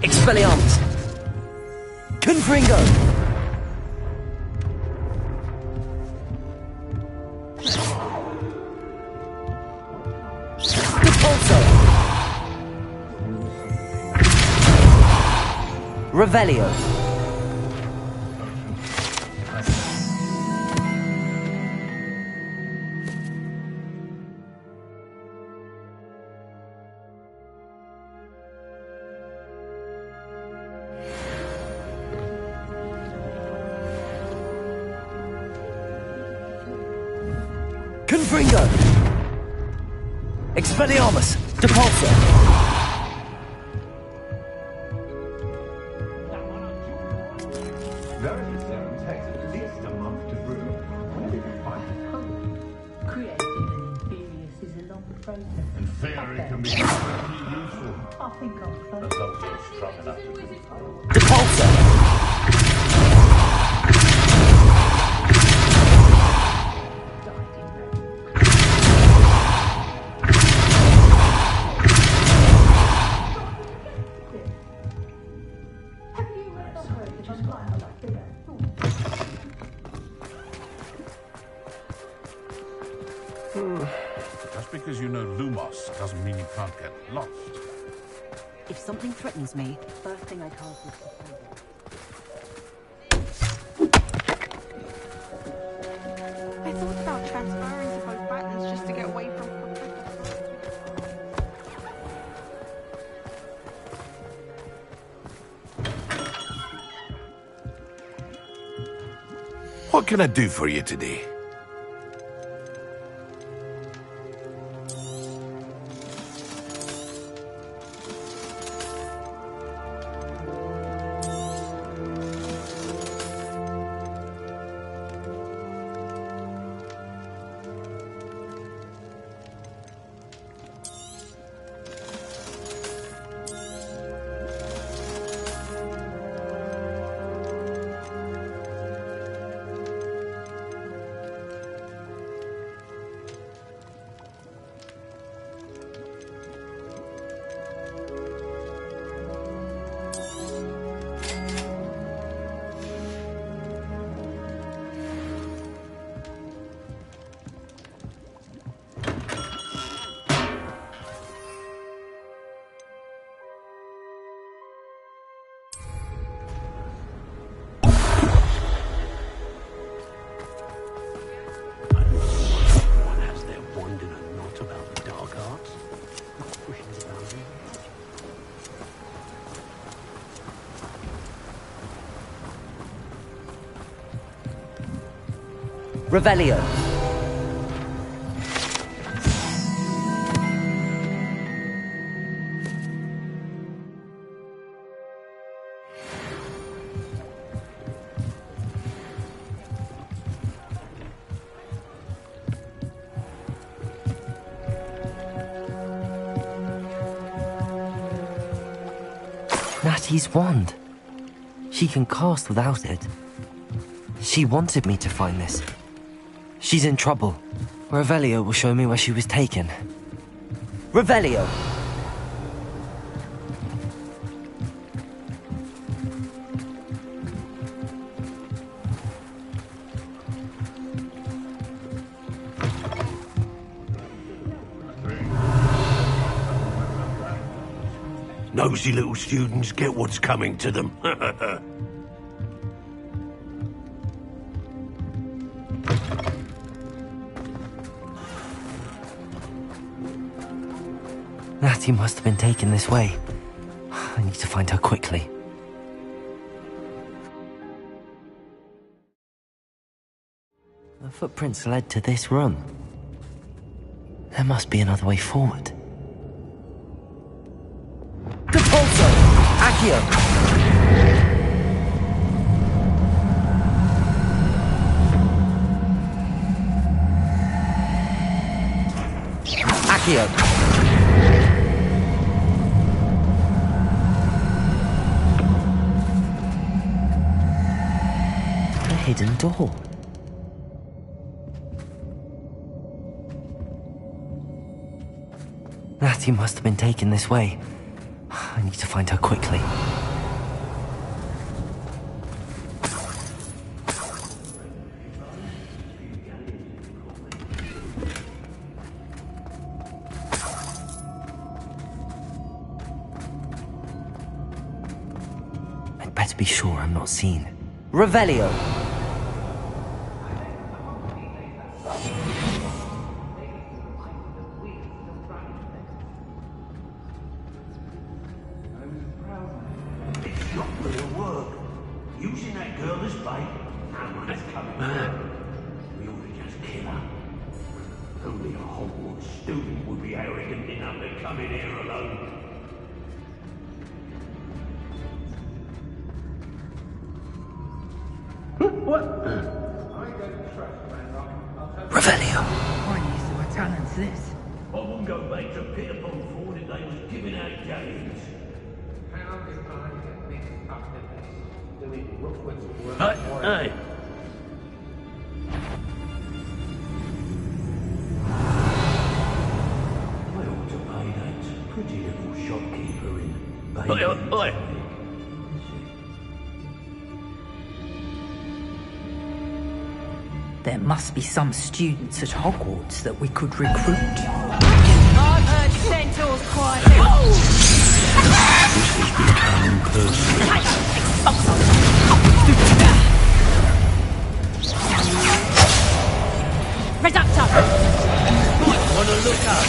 S2: Expelliarmus! Confringo! Depulso! Revelio! Confringo! Expelliarmus! Depulso!
S20: Verity takes at least a month to brew. Where did you find it?
S21: Creating an Imperius is a long process.
S20: And theory can be extremely useful.
S21: I think I'll
S20: As long as you're strong enough to do it.
S2: Depulso!
S20: Just because you know Lumos doesn't mean you can't get lost.
S12: If something threatens me, first thing I cast is
S15: I thought about transferring to both buttons just to get away from...
S11: What can I do for you today?
S2: Revelio. Natty's wand. She can cast without it. She wanted me to find this. She's in trouble. Revelio will show me where she was taken. Revelio!
S22: Nosy little students get what's coming to them.
S2: Natty must have been taken this way. I need to find her quickly. The footprints led to this room. There must be another way forward. Depulso! Accio! Accio! A hidden door. Natty must have been taken this way. I need to find her quickly. I'd better be sure I'm not seen. Revelio!
S22: Using that girl as bait? No one's coming back. We ought to just kill her. Only a Hogwarts student would be arrogant enough to come in here alone. What? I don't trust man.
S2: Revelio!
S21: What use of our talents this?
S22: I wouldn't go back to Peterpole if they was giving out games. How did I get mixed up in this? Doing Rookwood's work? Hey! I ought to pay that pretty little shopkeeper in Bailey. Oi!
S21: There must be some students at Hogwarts that we could recruit.
S19: I've heard centaurs quietly.
S22: This has become personal.
S19: Reductor!
S22: Might want to look up.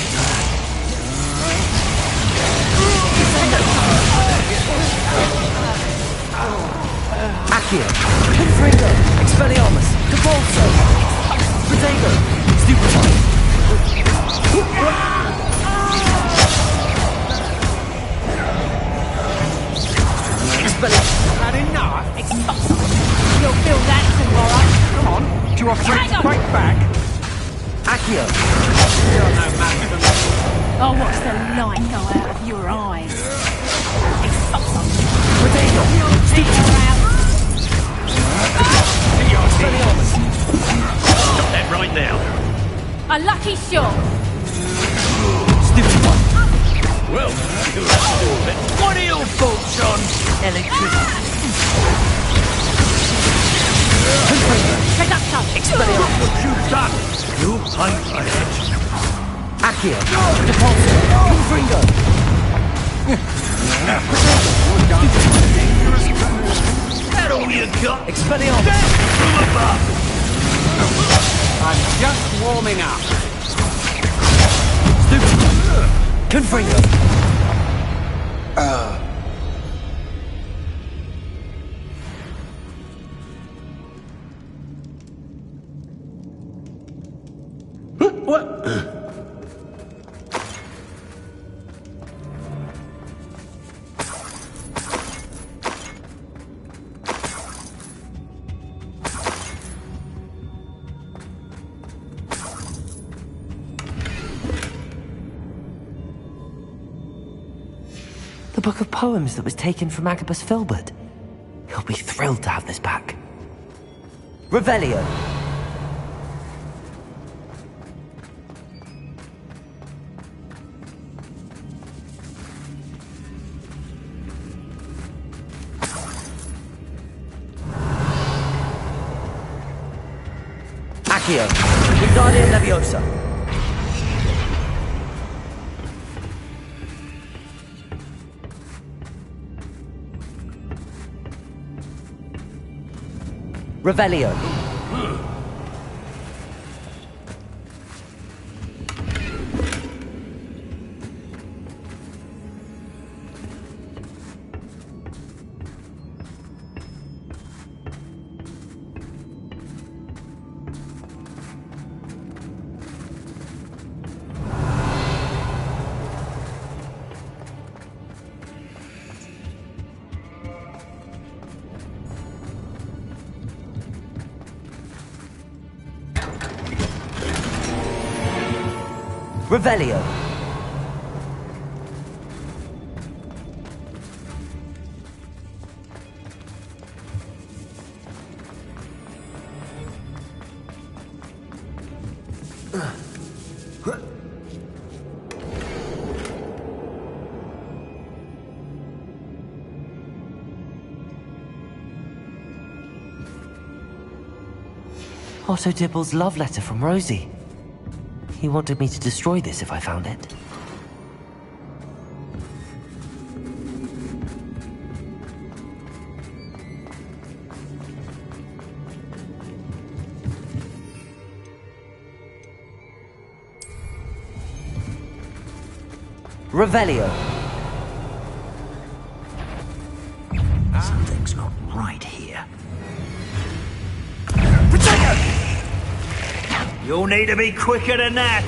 S2: Accio! Confringo! Expelliarmus! Depulso! Protego! Stupefy! Expelliarmus!
S21: Not enough?
S19: You'll feel that tomorrow.
S21: Come on, do you want to break back?
S2: Accio!
S21: You're no match for me.
S19: I'll watch the light go out of your eyes.
S2: Protego! Expelliarmus!
S22: Stop that right now.
S19: A lucky shot.
S2: Stupefy!
S22: Well, you'll have to do a bit. What are your thoughts on electricity?
S19: Reductor!
S22: Look what you've done. You pay for it.
S2: Accio! Depulso! Confringo!
S22: That all you got?
S2: Expelliarmus!
S22: From above.
S21: I'm just warming up.
S2: Stupefy! Confringo!
S22: What?
S2: The book of poems that was taken from Agabus Filbert. He'll be thrilled to have this back. Revelio! Accio! Wingardium Leviosa! Revelio! Revelio! Otto Dibble's love letter from Rosie. He wanted me to destroy this if I found it. Revelio.
S4: Something's not right here.
S22: You'll need to be quicker than that.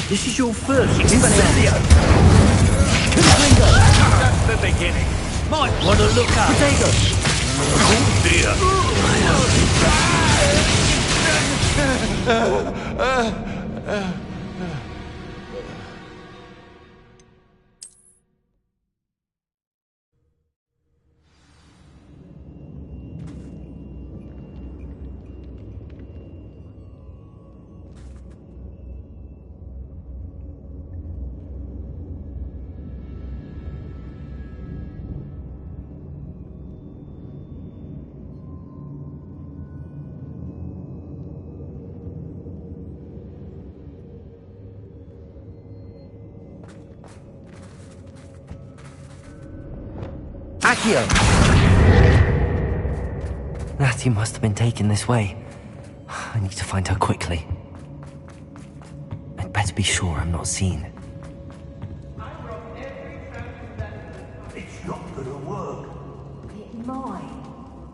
S20: This is your first Incendio. That's the beginning. Might want to look up. Oh dear.
S2: Accio! Natty must have been taken this way. I need to find her quickly. I'd better be sure I'm not seen.
S22: It's not gonna work.
S19: It might.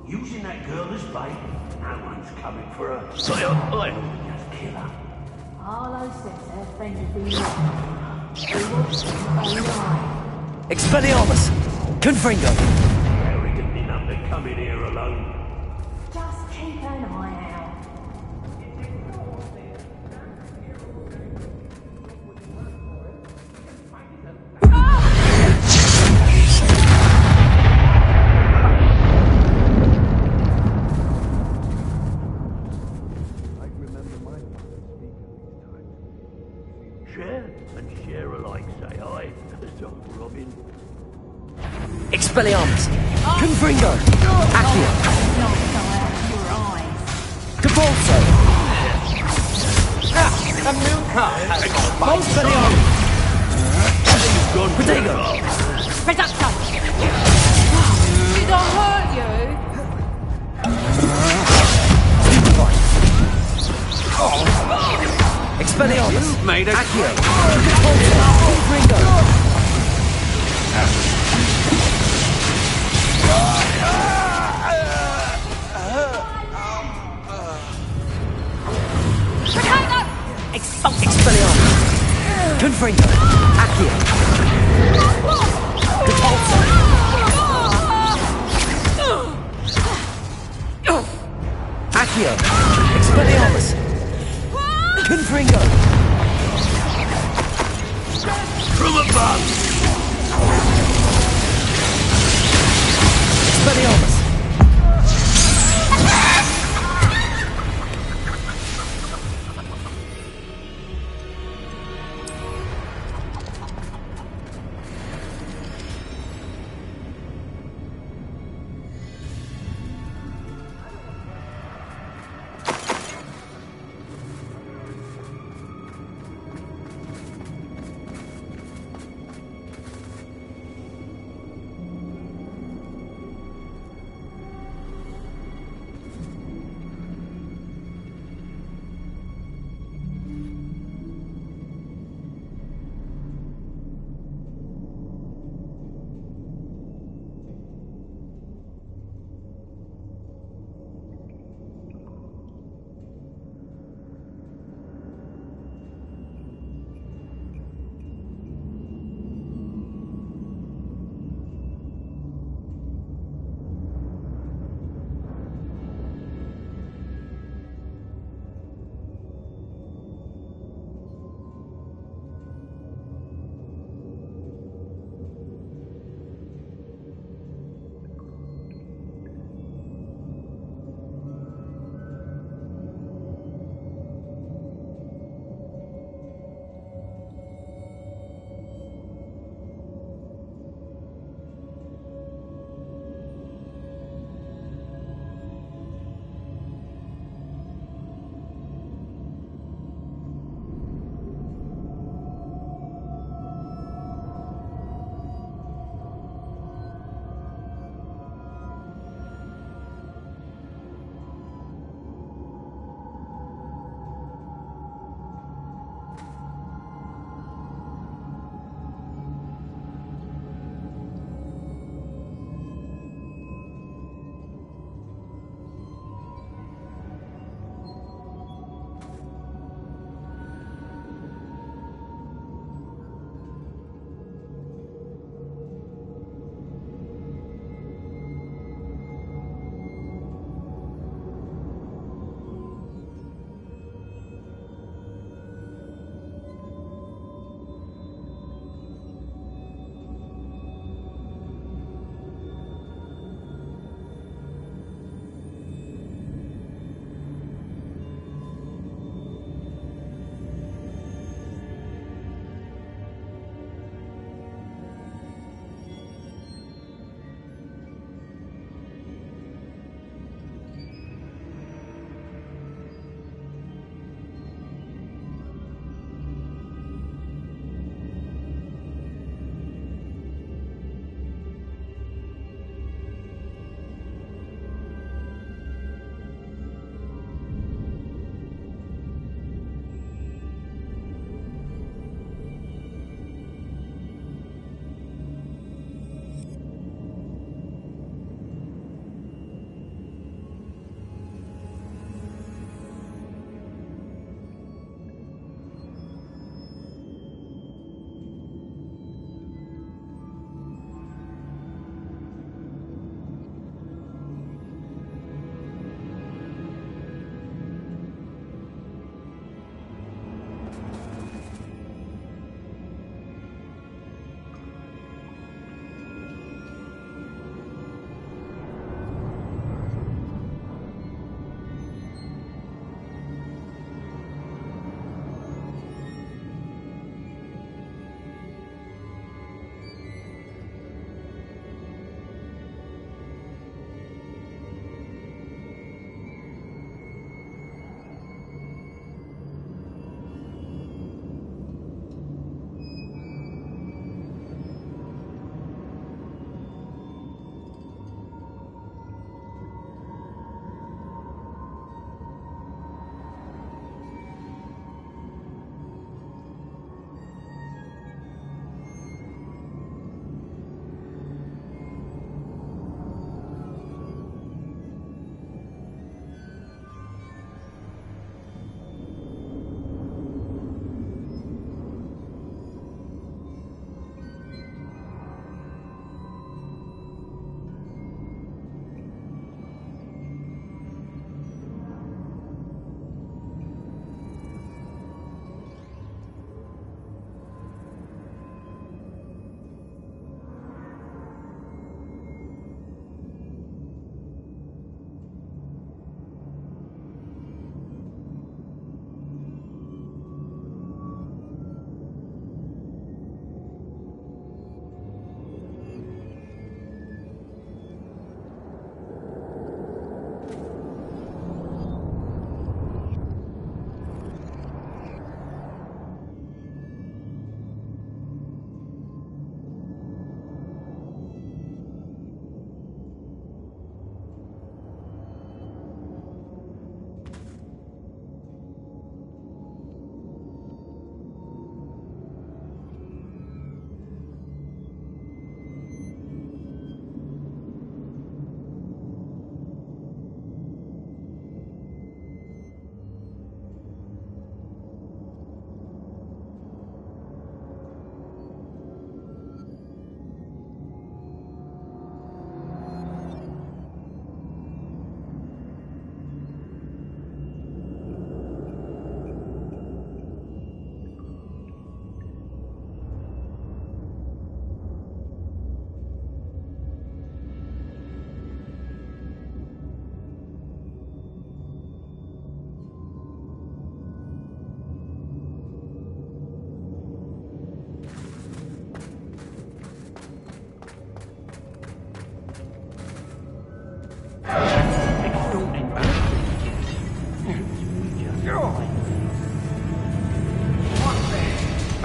S22: Using that girl as bait, no one's coming for her. So I just kill her.
S19: Arlo says her friend has been lost. She was alive.
S2: Expelliarmus! Confringo!
S22: Arrogant enough to come in here alone.
S19: Just keep an eye out.
S22: Share and share alike, say I. That's old Robin.
S2: Expelliarmus! Confringo! Accio!
S19: Not go out of your eyes.
S2: Capolso!
S20: A milk cart!
S2: Expelliarmus! Protego!
S19: Reducto! Did I hurt you?
S2: Expelliarmus!
S5: Made a
S2: Accio! Confringo! Expelliarmus! Confringo! Accio! Capolso! Accio! Expelliarmus! Confringo!
S22: From above!
S2: Expelliarmus!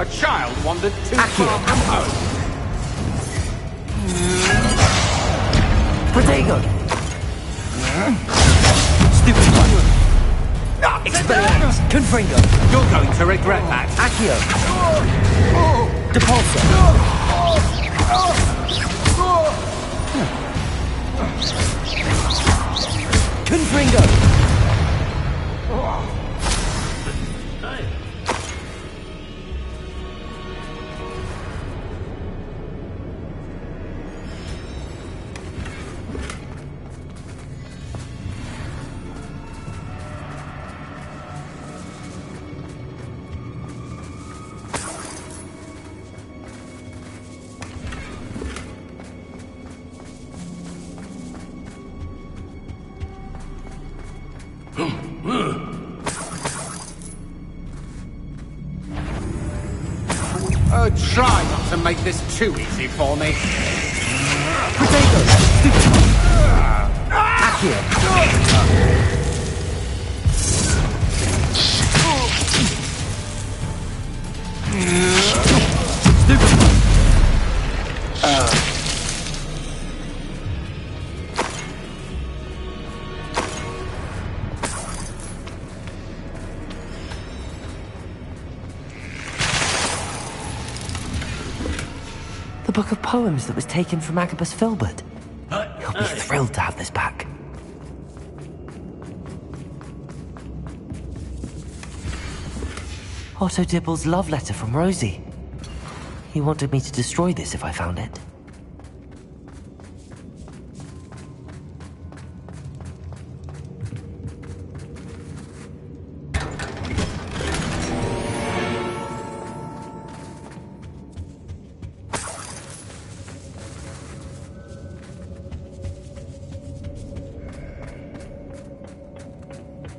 S5: A child wandered too far from home.
S2: Protego! Stupid one! Expelliarmus! Confringo!
S5: You're going to regret that.
S2: Accio! Depulso! Confringo!
S5: Try not to make this too easy for me.
S2: Protego! Accio! The book of poems that was taken from Agabus Filbert. He'll be thrilled to have this back. Otto Dibble's love letter from Rosie. He wanted me to destroy this if I found it.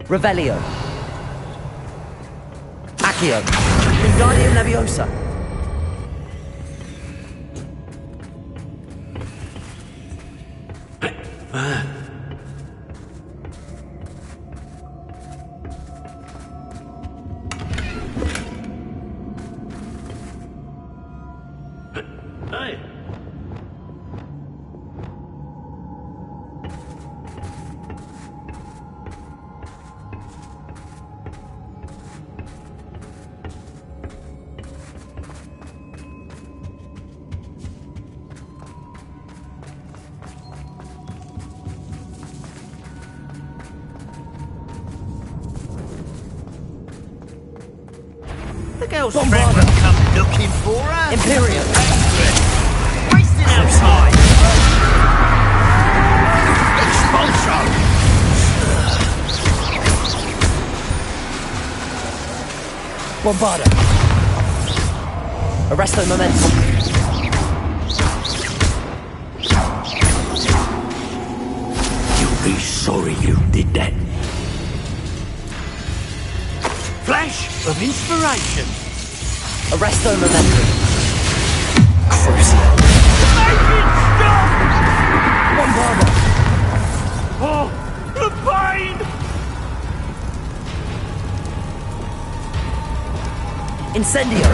S2: Revelio. Accio. Wingardium Leviosa.
S22: The girl's friend would come looking for her.
S2: Imperium.
S22: Wasting our time. Expulso.
S2: Bombarda. Arresto Momentum.
S22: You'll be sorry you did that. Flash of inspiration.
S2: Arresto Momentum.
S22: Crucial. Make it stop!
S2: Bombarda.
S22: Oh, the pain!
S2: Incendio.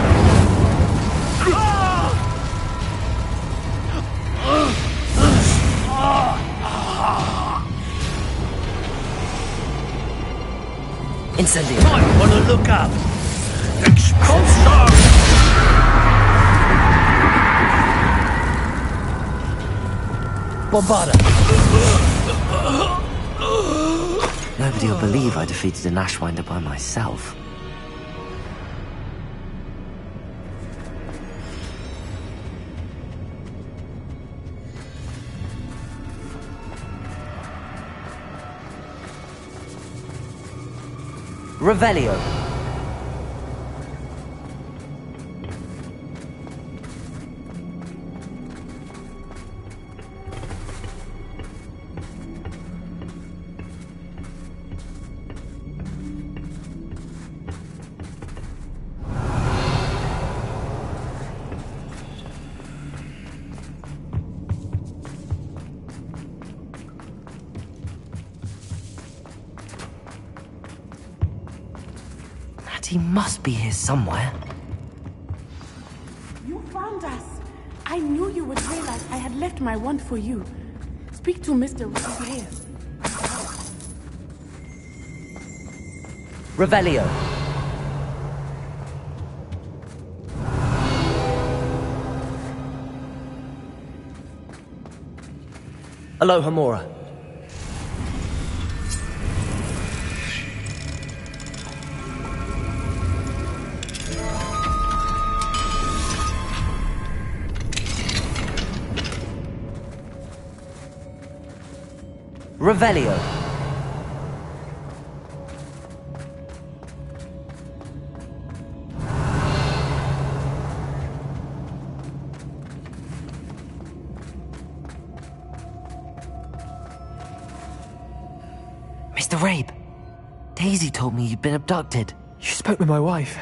S2: Incendio.
S22: Might want to look up. Expulso!
S2: Bombarda. Nobody will believe I defeated an Ashwinder by myself. Revelio. He must be here somewhere.
S18: I knew you would realize I had left my wand for you. Speak to Mr. Weasley.
S2: Revelio. Aloha Mora. Revelio. Mr. Rabe, Daisy told me you'd been abducted.
S6: You spoke with my wife.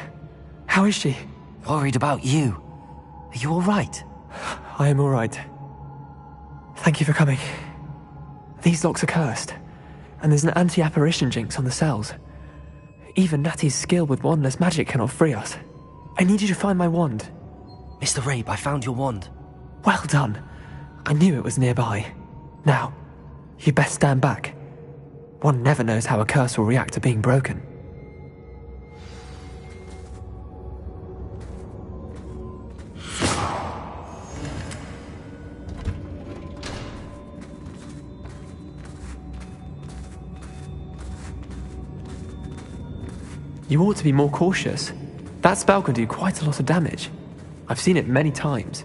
S6: How is she?
S2: Worried about you. Are you all right?
S6: I am all right. Thank you for coming. These locks are cursed, and there's an anti-apparition jinx on the cells. Even Natty's skill with wandless magic cannot free us. I need you to find my wand.
S2: Mr. Rabe, I found your wand.
S6: Well done. I knew it was nearby. Now, you best stand back. One never knows how a curse will react to being broken. You ought to be more cautious. That spell can do quite a lot of damage. I've seen it many times.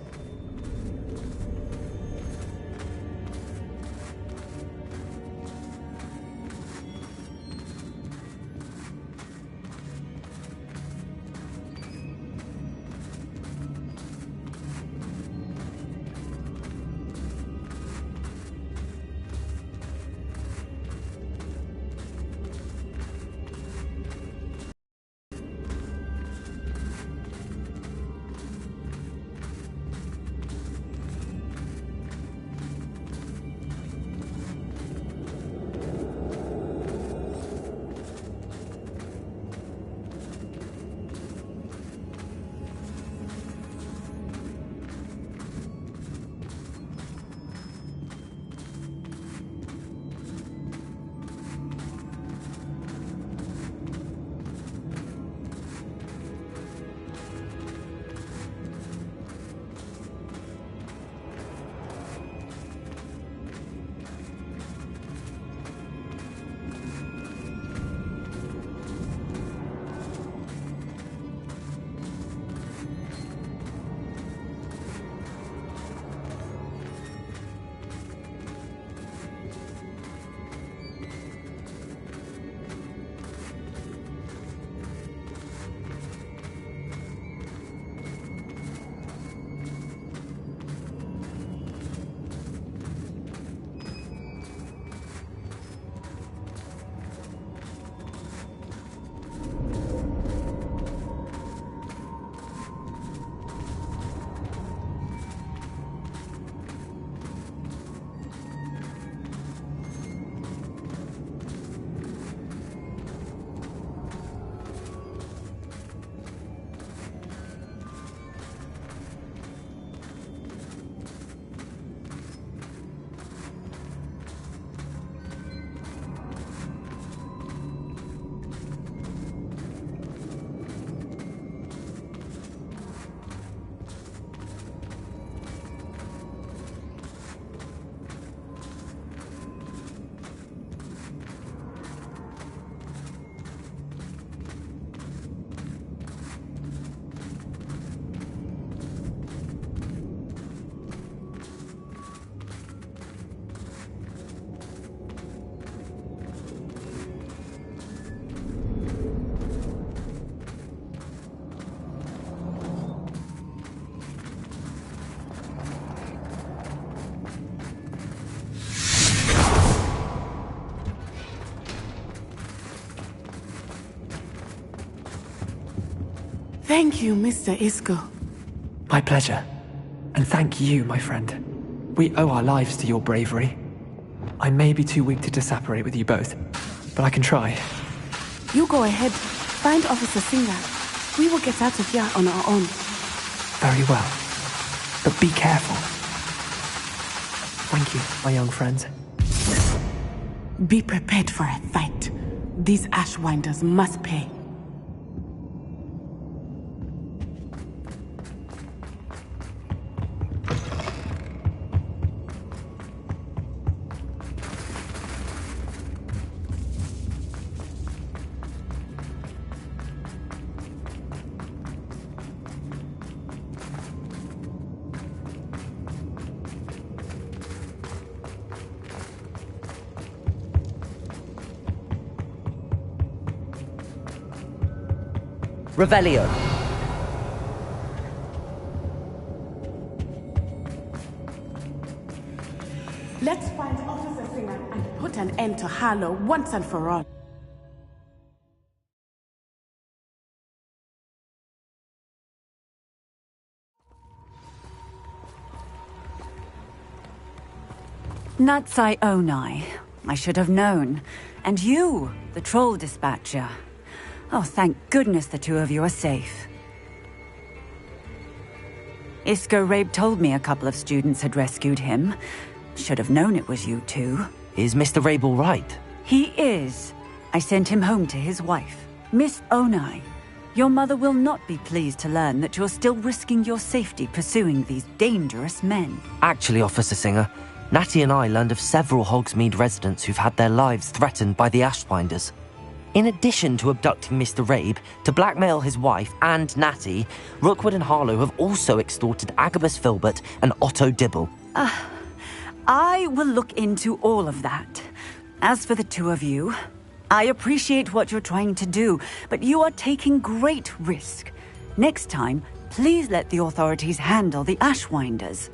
S18: Thank you, Mr. Isco.
S6: My pleasure. And thank you, my friend. We owe our lives to your bravery. I may be too weak to disapparate with you both, but I can try.
S18: You go ahead. Find Officer Singer. We will get out of here on our own.
S6: Very well. But be careful. Thank you, my young friends.
S18: Be prepared for a fight. These Ashwinders must pay.
S2: Revelio.
S18: Let's find Officer Singer and put an end to Harlow once and for all.
S12: Natsai Onai. I should have known. And you, the troll dispatcher. Oh, thank goodness the two of you are safe. Isco Rabe told me a couple of students had rescued him. Should have known it was you two.
S2: Is Mr. Rabe all right?
S12: He is. I sent him home to his wife. Miss Onai, your mother will not be pleased to learn that you're still risking your safety pursuing these dangerous men.
S2: Actually, Officer Singer, Natty and I learned of several Hogsmeade residents who've had their lives threatened by the Ashwinders. In addition to abducting Mr. Rabe, to blackmail his wife and Natty, Rookwood and Harlow have also extorted Agabus Filbert and Otto Dibble.
S12: I will look into all of that. As for the two of you, I appreciate what you're trying to do, but you are taking great risk. Next time, please let the authorities handle the Ashwinders.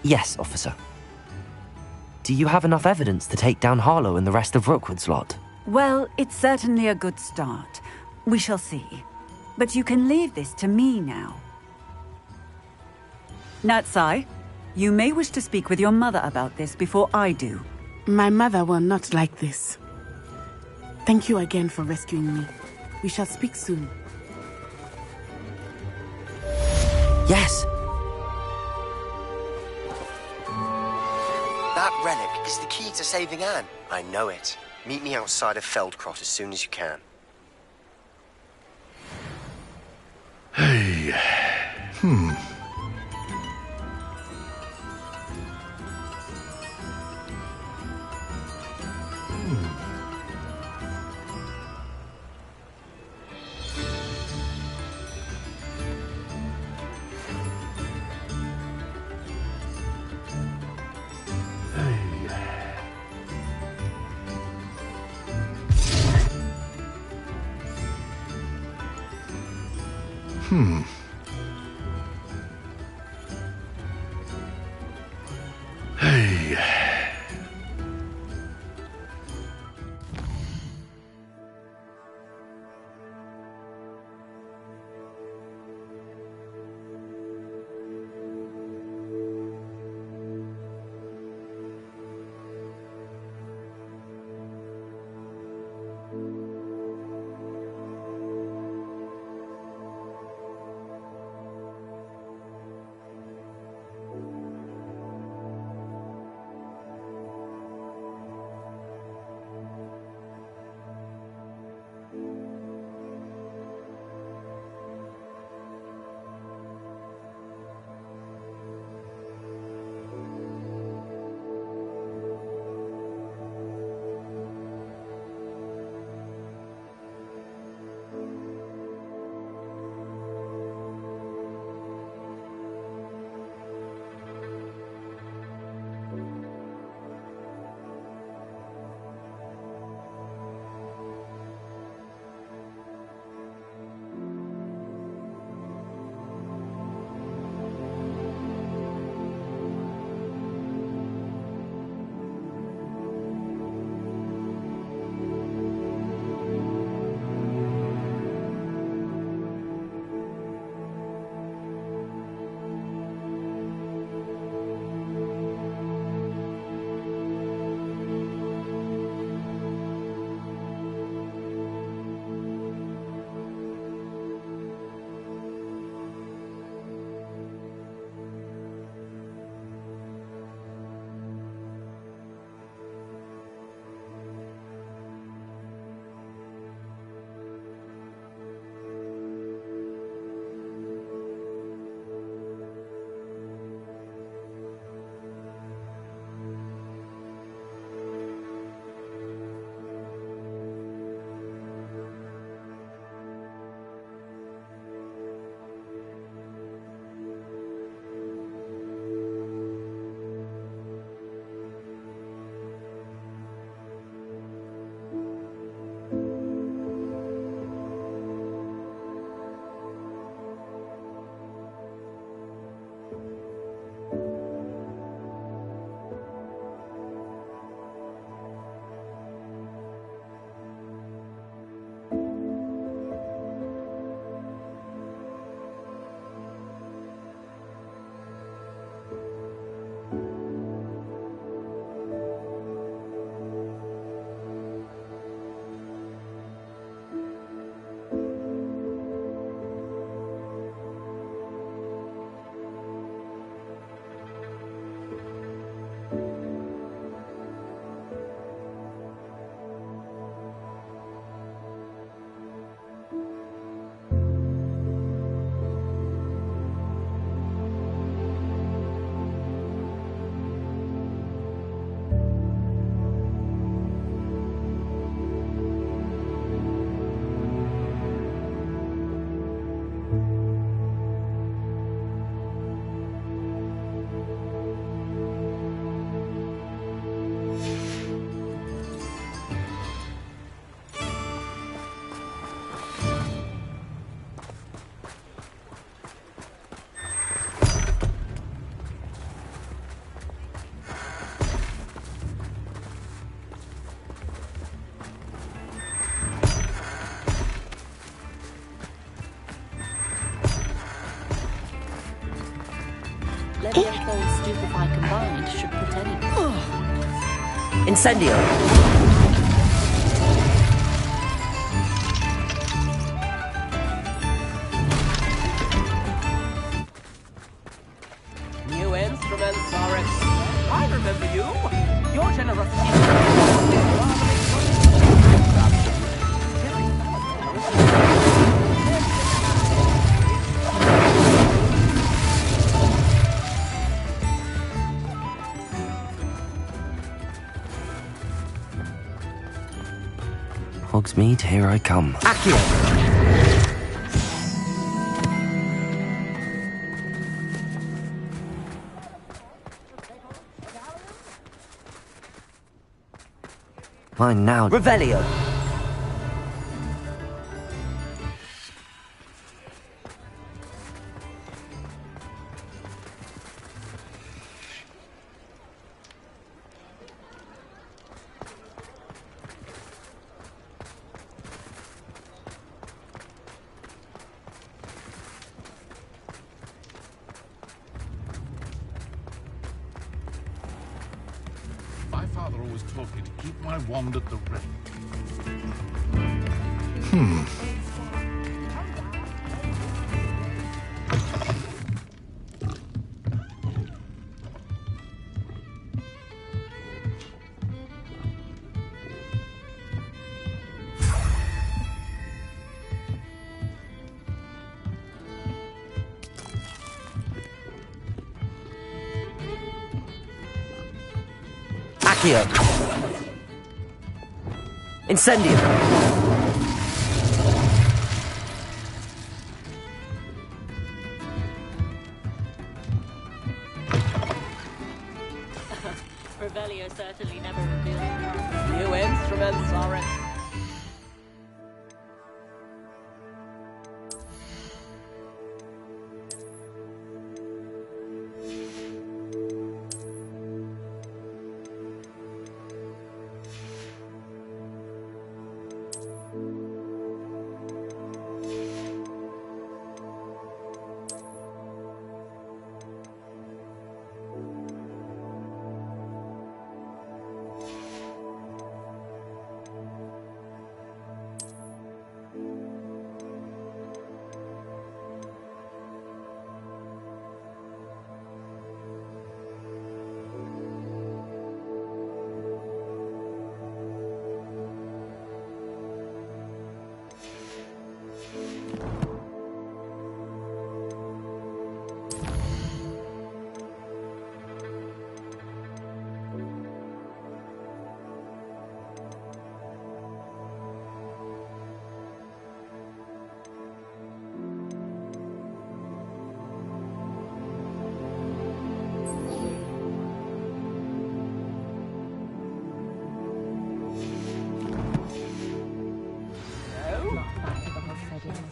S2: Yes, officer. Do you have enough evidence to take down Harlow and the rest of Rookwood's lot?
S12: Well, it's certainly a good start. We shall see. But you can leave this to me now. Natsai, you may wish to speak with your mother about this before I do.
S18: My mother will not like this. Thank you again for rescuing me. We shall speak soon.
S2: Yes!
S17: That relic is the key to saving Anne. I know it. Meet me outside of Feldcrot as soon as you can.
S11: Hey. Hey.
S3: stupefy combined should put any...
S2: Incendio!
S7: New instruments are I remember you. Your generosity.
S2: Hogsmeade, here I come.
S7: Accio!
S2: Mine now.
S7: Revelio!
S11: My father always taught me to keep my wand at the ready.
S2: Accio! Incendio!
S3: Revelio certainly never revealed.
S7: New instruments are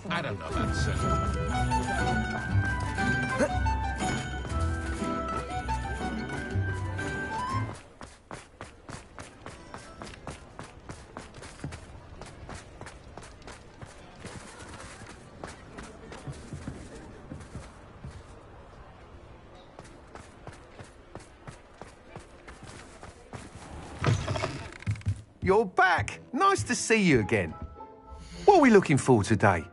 S11: I don't know that, sir.
S10: You're back. Nice to see you again. What are we looking for today?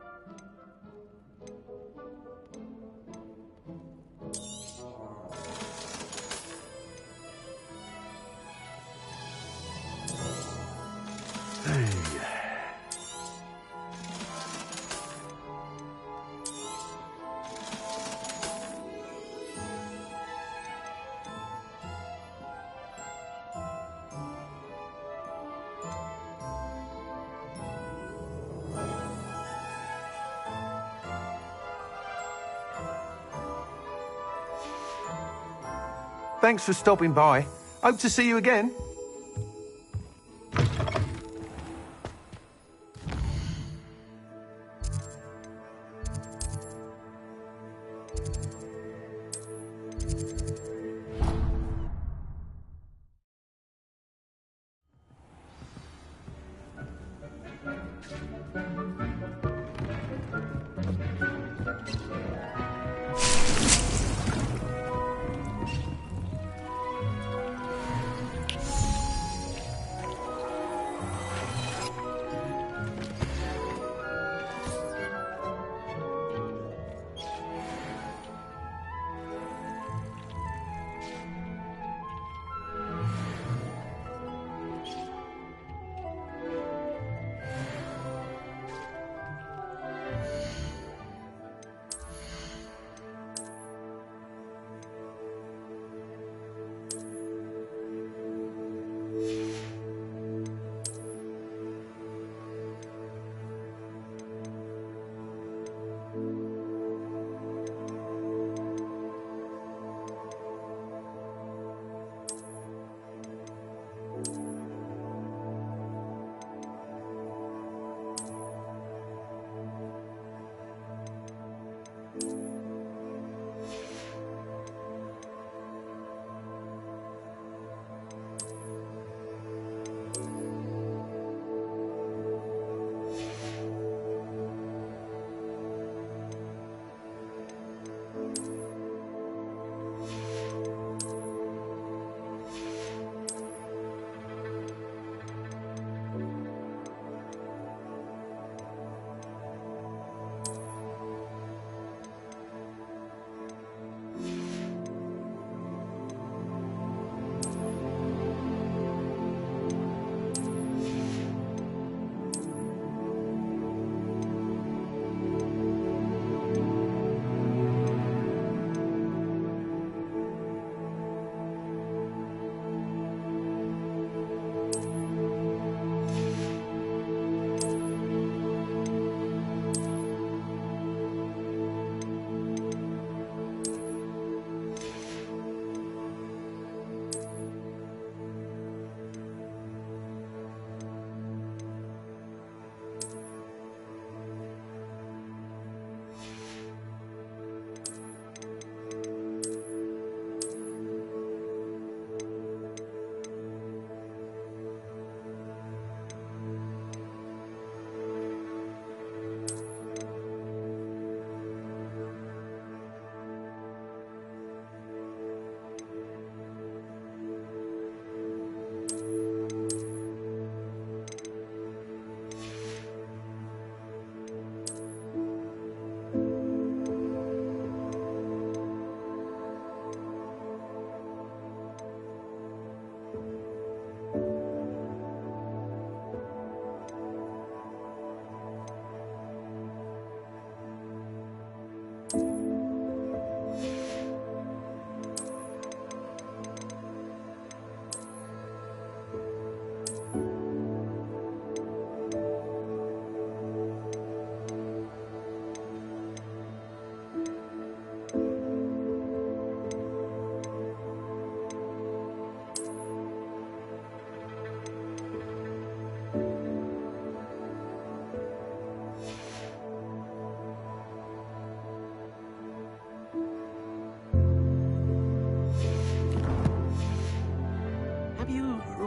S10: Thanks for stopping by. Hope to see you again.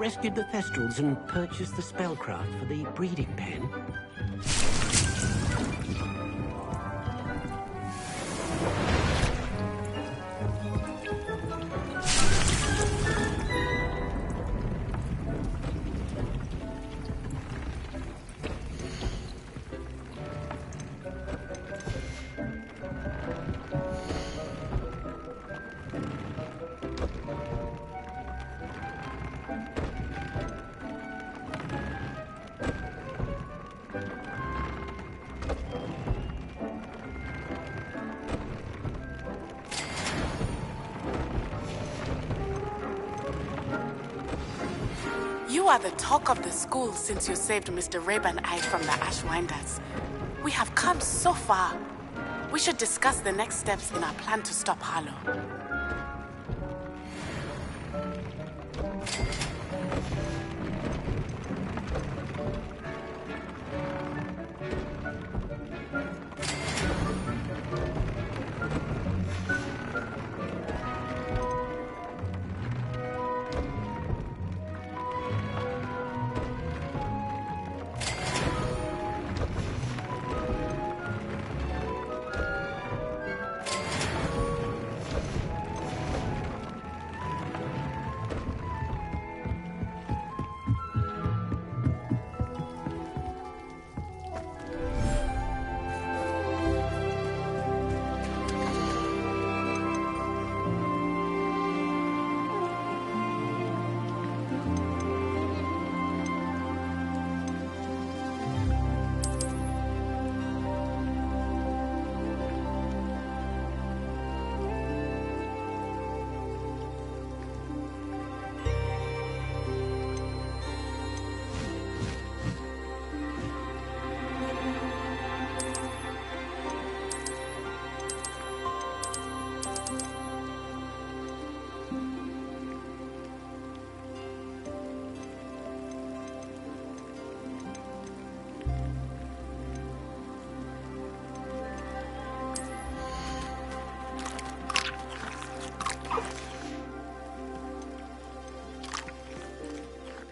S1: rescued the Thestrals and purchased the spellcraft for the breeding pen.
S18: You are the talk of the school since you saved Mr. Rabe and I from the Ashwinders. We have come so far. We should discuss the next steps in our plan to stop Harlow.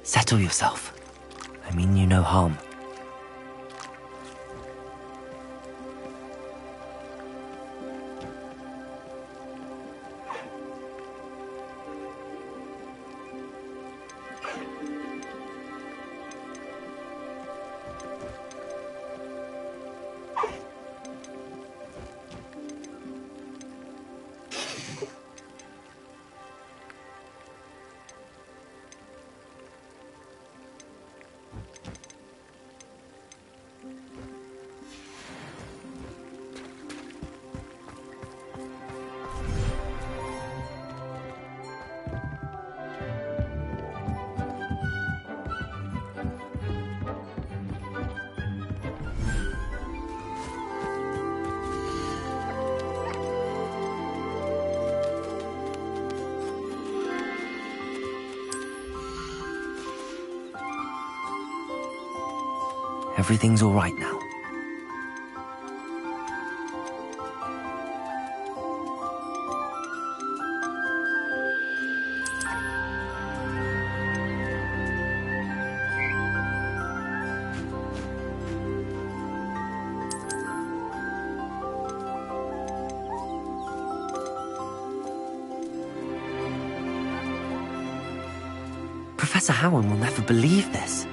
S2: Settle yourself. I mean you no harm. Everything's all right now. Professor Howard will never believe this.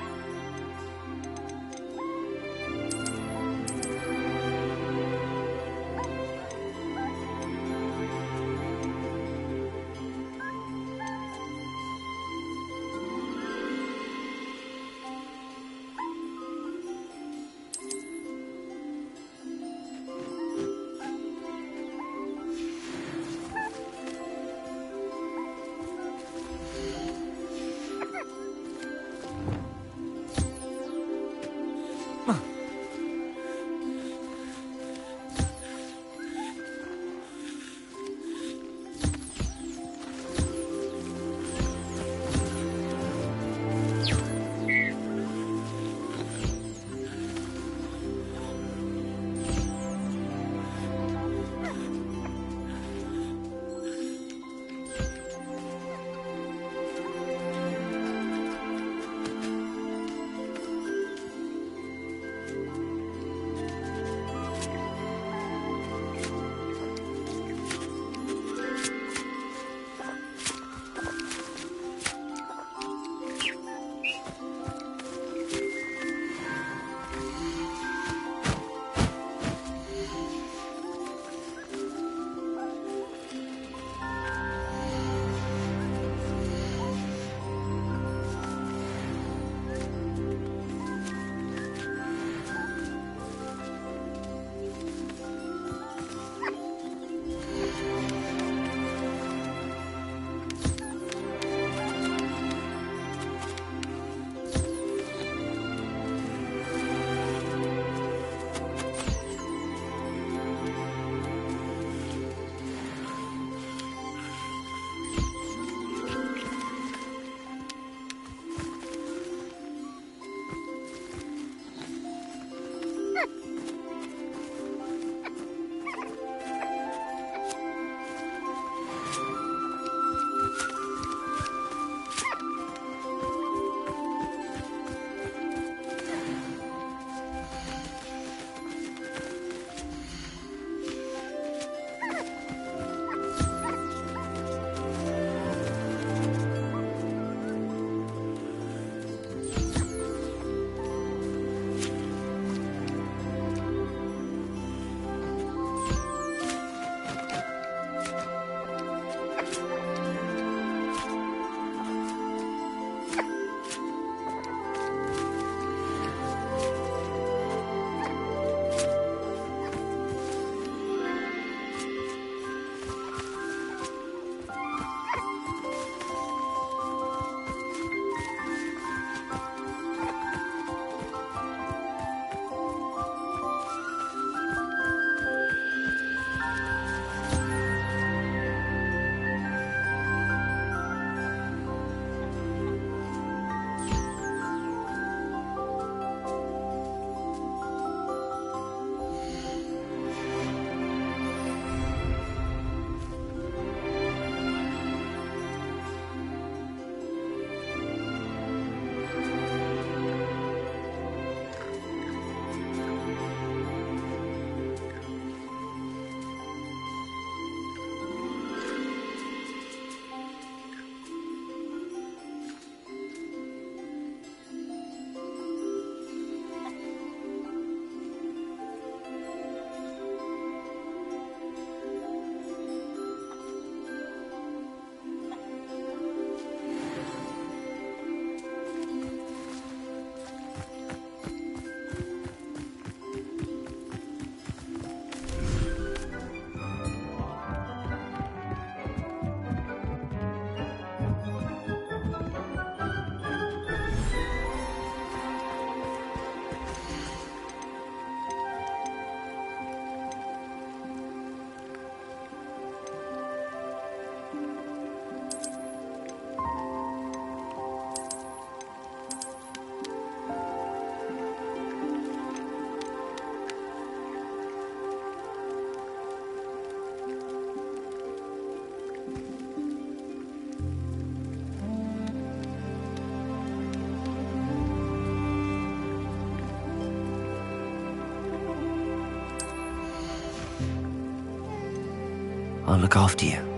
S2: I'll look after you.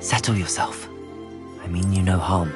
S2: Settle yourself. I mean you no harm.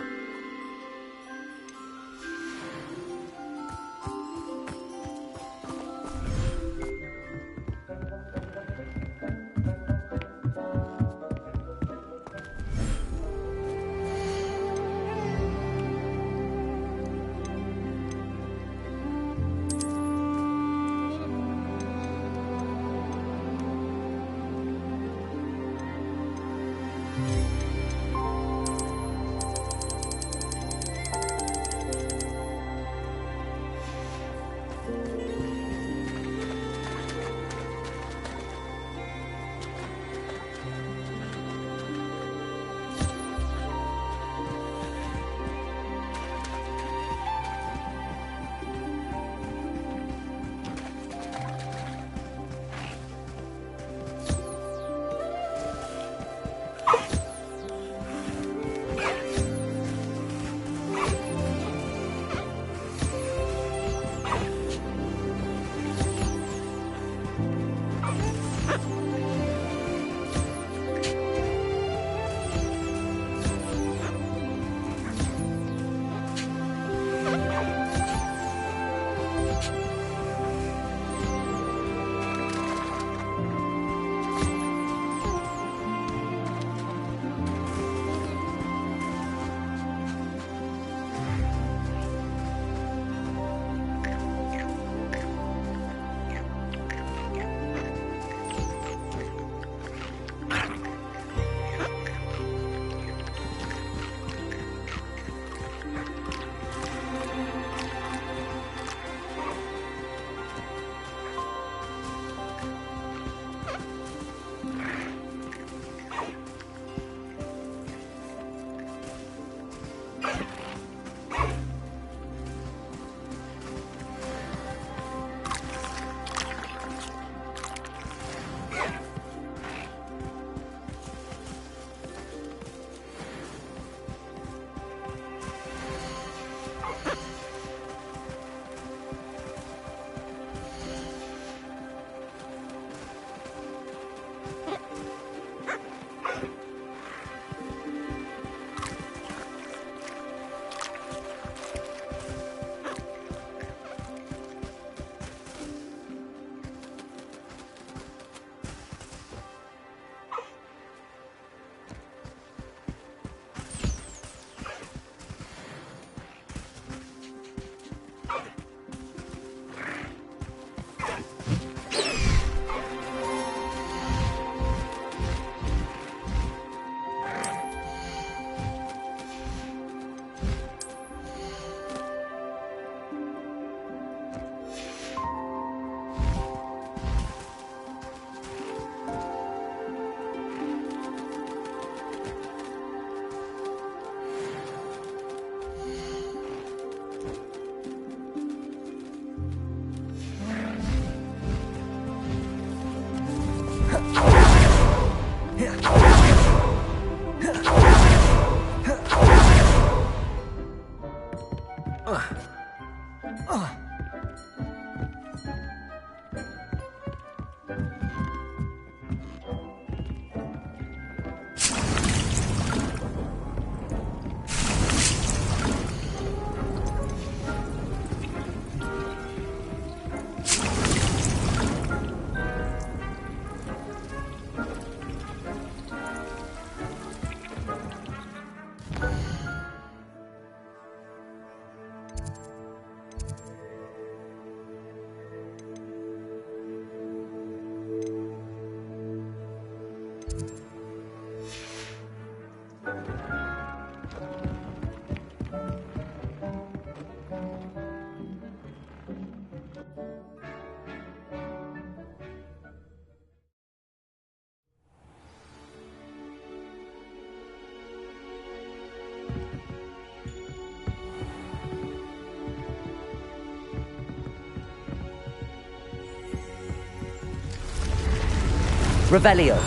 S2: Revelio.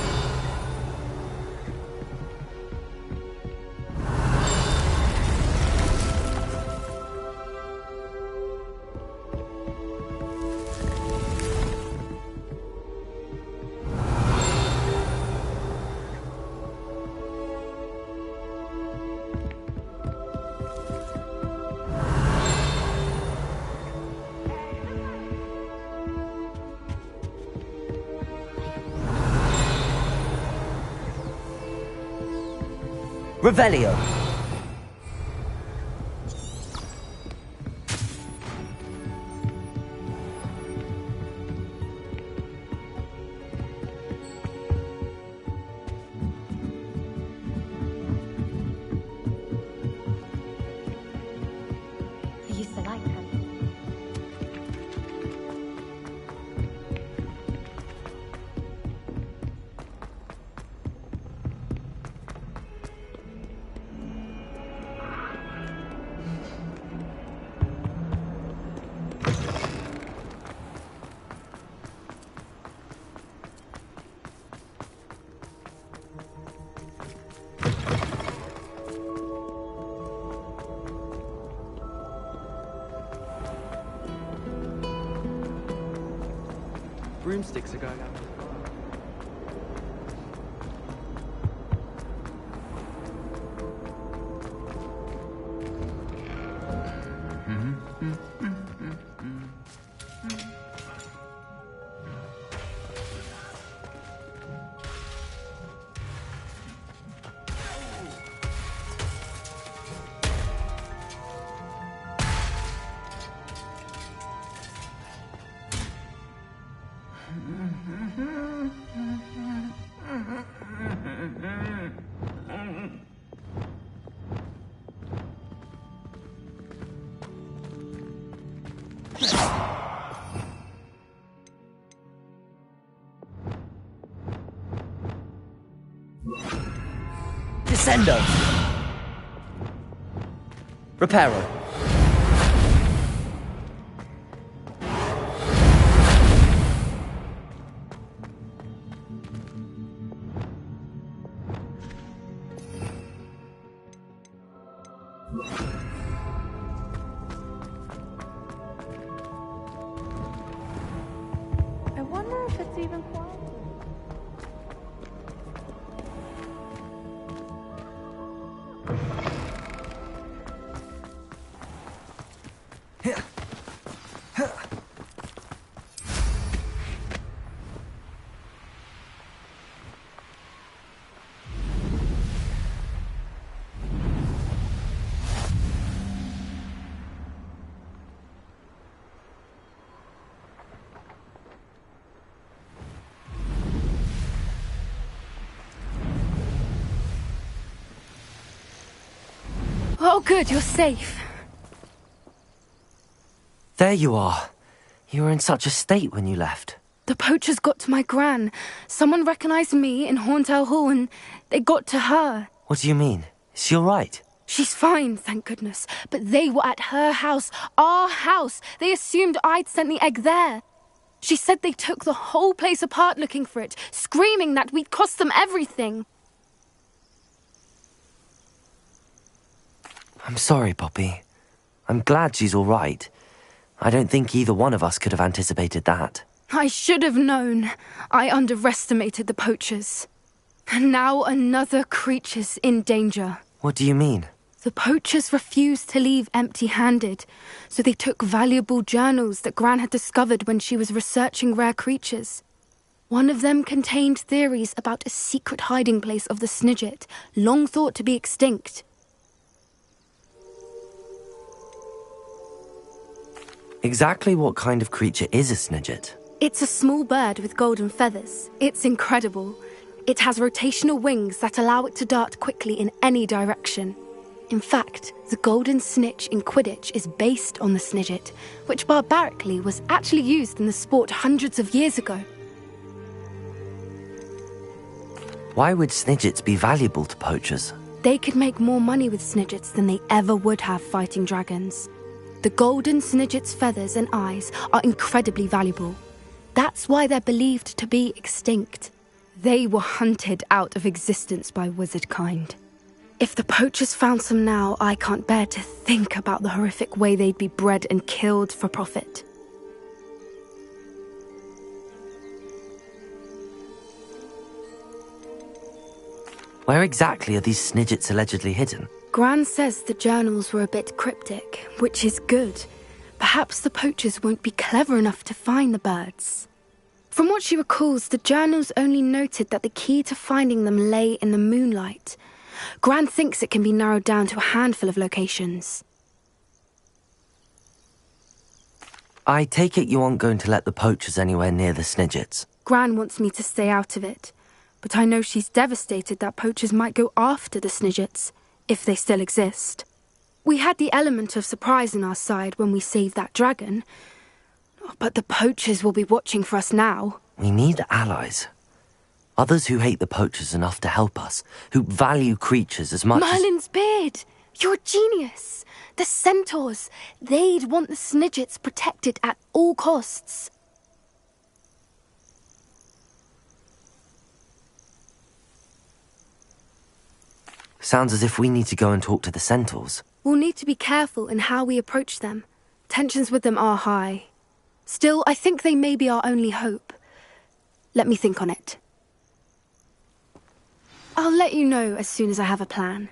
S2: Revelio.
S9: I used to like them.
S6: Broomsticks are going out.
S2: Descendo. Reparo.
S15: I wonder if it's even quiet.
S13: Oh, good, you're safe.
S2: There you are. You were in such a state when you left.
S13: The poachers got to my gran. Someone recognized me in Horntail Hall and they got to her.
S2: What do you mean? Is she all right?
S13: She's fine, thank goodness. But they were at her house, our house. They assumed I'd sent the egg there. She said they took the whole place apart looking for it, screaming that we'd cost them everything.
S2: I'm sorry, Poppy. I'm glad she's all right. I don't think either one of us could have anticipated that.
S13: I should have known. I underestimated the poachers. And now another creature's in danger.
S2: What do you mean?
S13: The poachers refused to leave empty-handed, so they took valuable journals that Gran had discovered when she was researching rare creatures. One of them contained theories about a secret hiding place of the Snidget, long thought to be extinct.
S2: Exactly what kind of creature is a Snidget?
S13: It's a small bird with golden feathers. It's incredible. It has rotational wings that allow it to dart quickly in any direction. In fact, the golden snitch in Quidditch is based on the Snidget, which barbarically was actually used in the sport hundreds of years ago.
S2: Why would Snidgets be valuable to poachers?
S13: They could make more money with Snidgets than they ever would have fighting dragons. The golden Snidget's feathers and eyes are incredibly valuable. That's why they're believed to be extinct. They were hunted out of existence by wizard kind. If the poachers found some now, I can't bear to think about the horrific way they'd be bred and killed for profit.
S2: Where exactly are these snidgets allegedly hidden?
S13: Gran says the journals were a bit cryptic, which is good. Perhaps the poachers won't be clever enough to find the birds. From what she recalls, the journals only noted that the key to finding them lay in the moonlight. Gran thinks it can be narrowed down to a handful of locations.
S2: I take it you aren't going to let the poachers anywhere near the snidgets.
S13: Gran wants me to stay out of it, but I know she's devastated that poachers might go after the snidgets, if they still exist. We had the element of surprise on our side when we saved that dragon, but the poachers will be watching for us now.
S2: We need allies. Others who hate the poachers enough to help us, who value creatures as much
S13: Merlin's beard! You're a genius! The centaurs! They'd want the snidgets protected at all costs.
S2: Sounds as if we need to go and talk to the centaurs.
S13: We'll need to be careful in how we approach them. Tensions with them are high. Still, I think they may be our only hope. Let me think on it. I'll let you know as soon as I have a plan.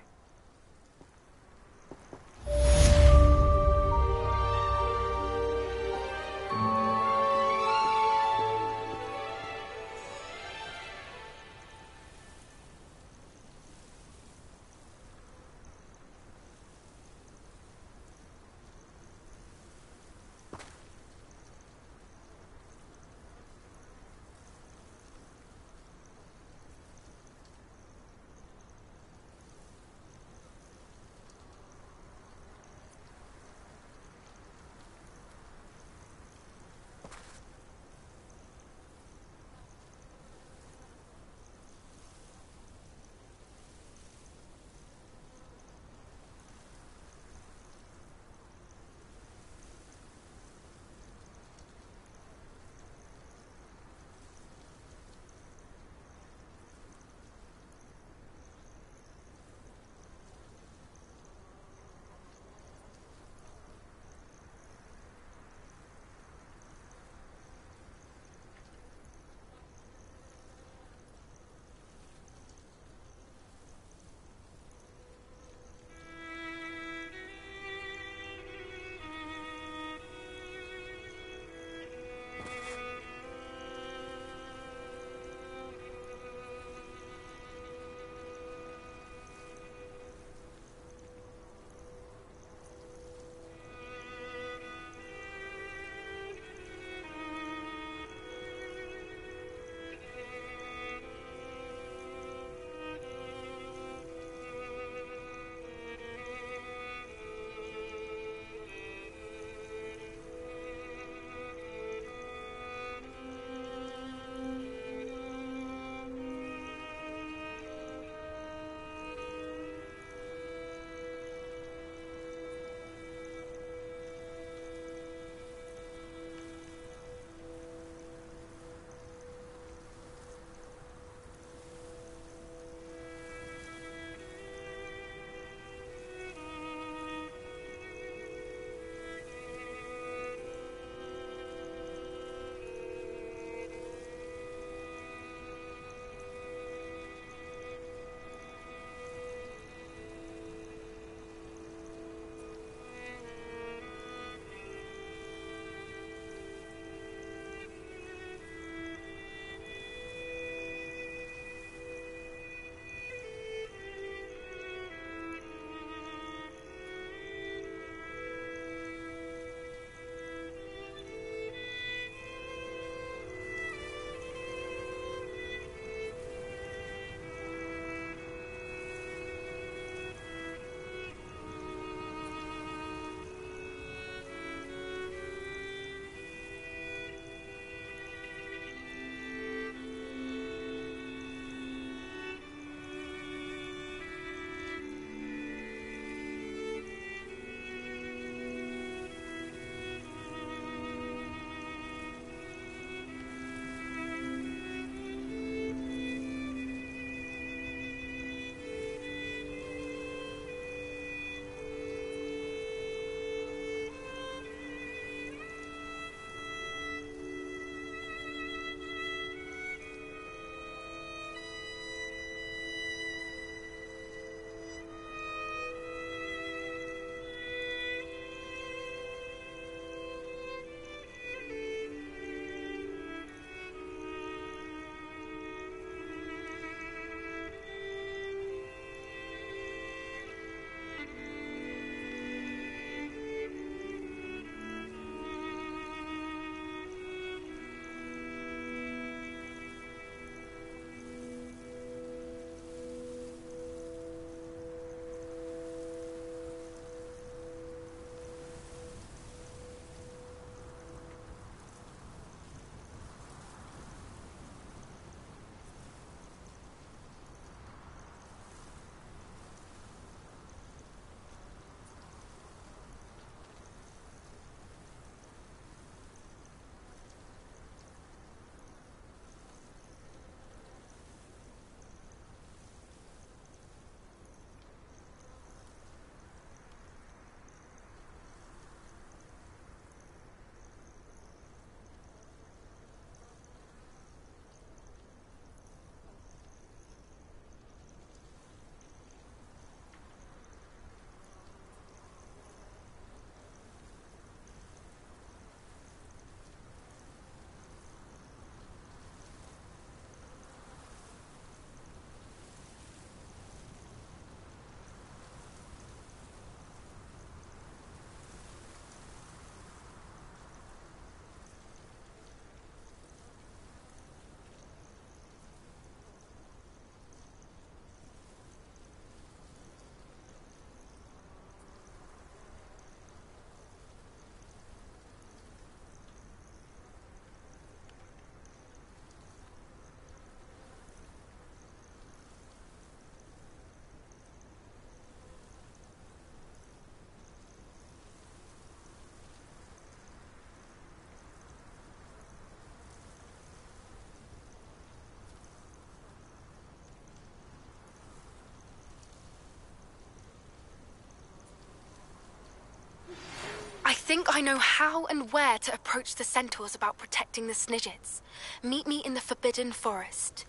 S13: think I know how and where to approach the centaurs about protecting the Snidgets. Meet me in the Forbidden Forest.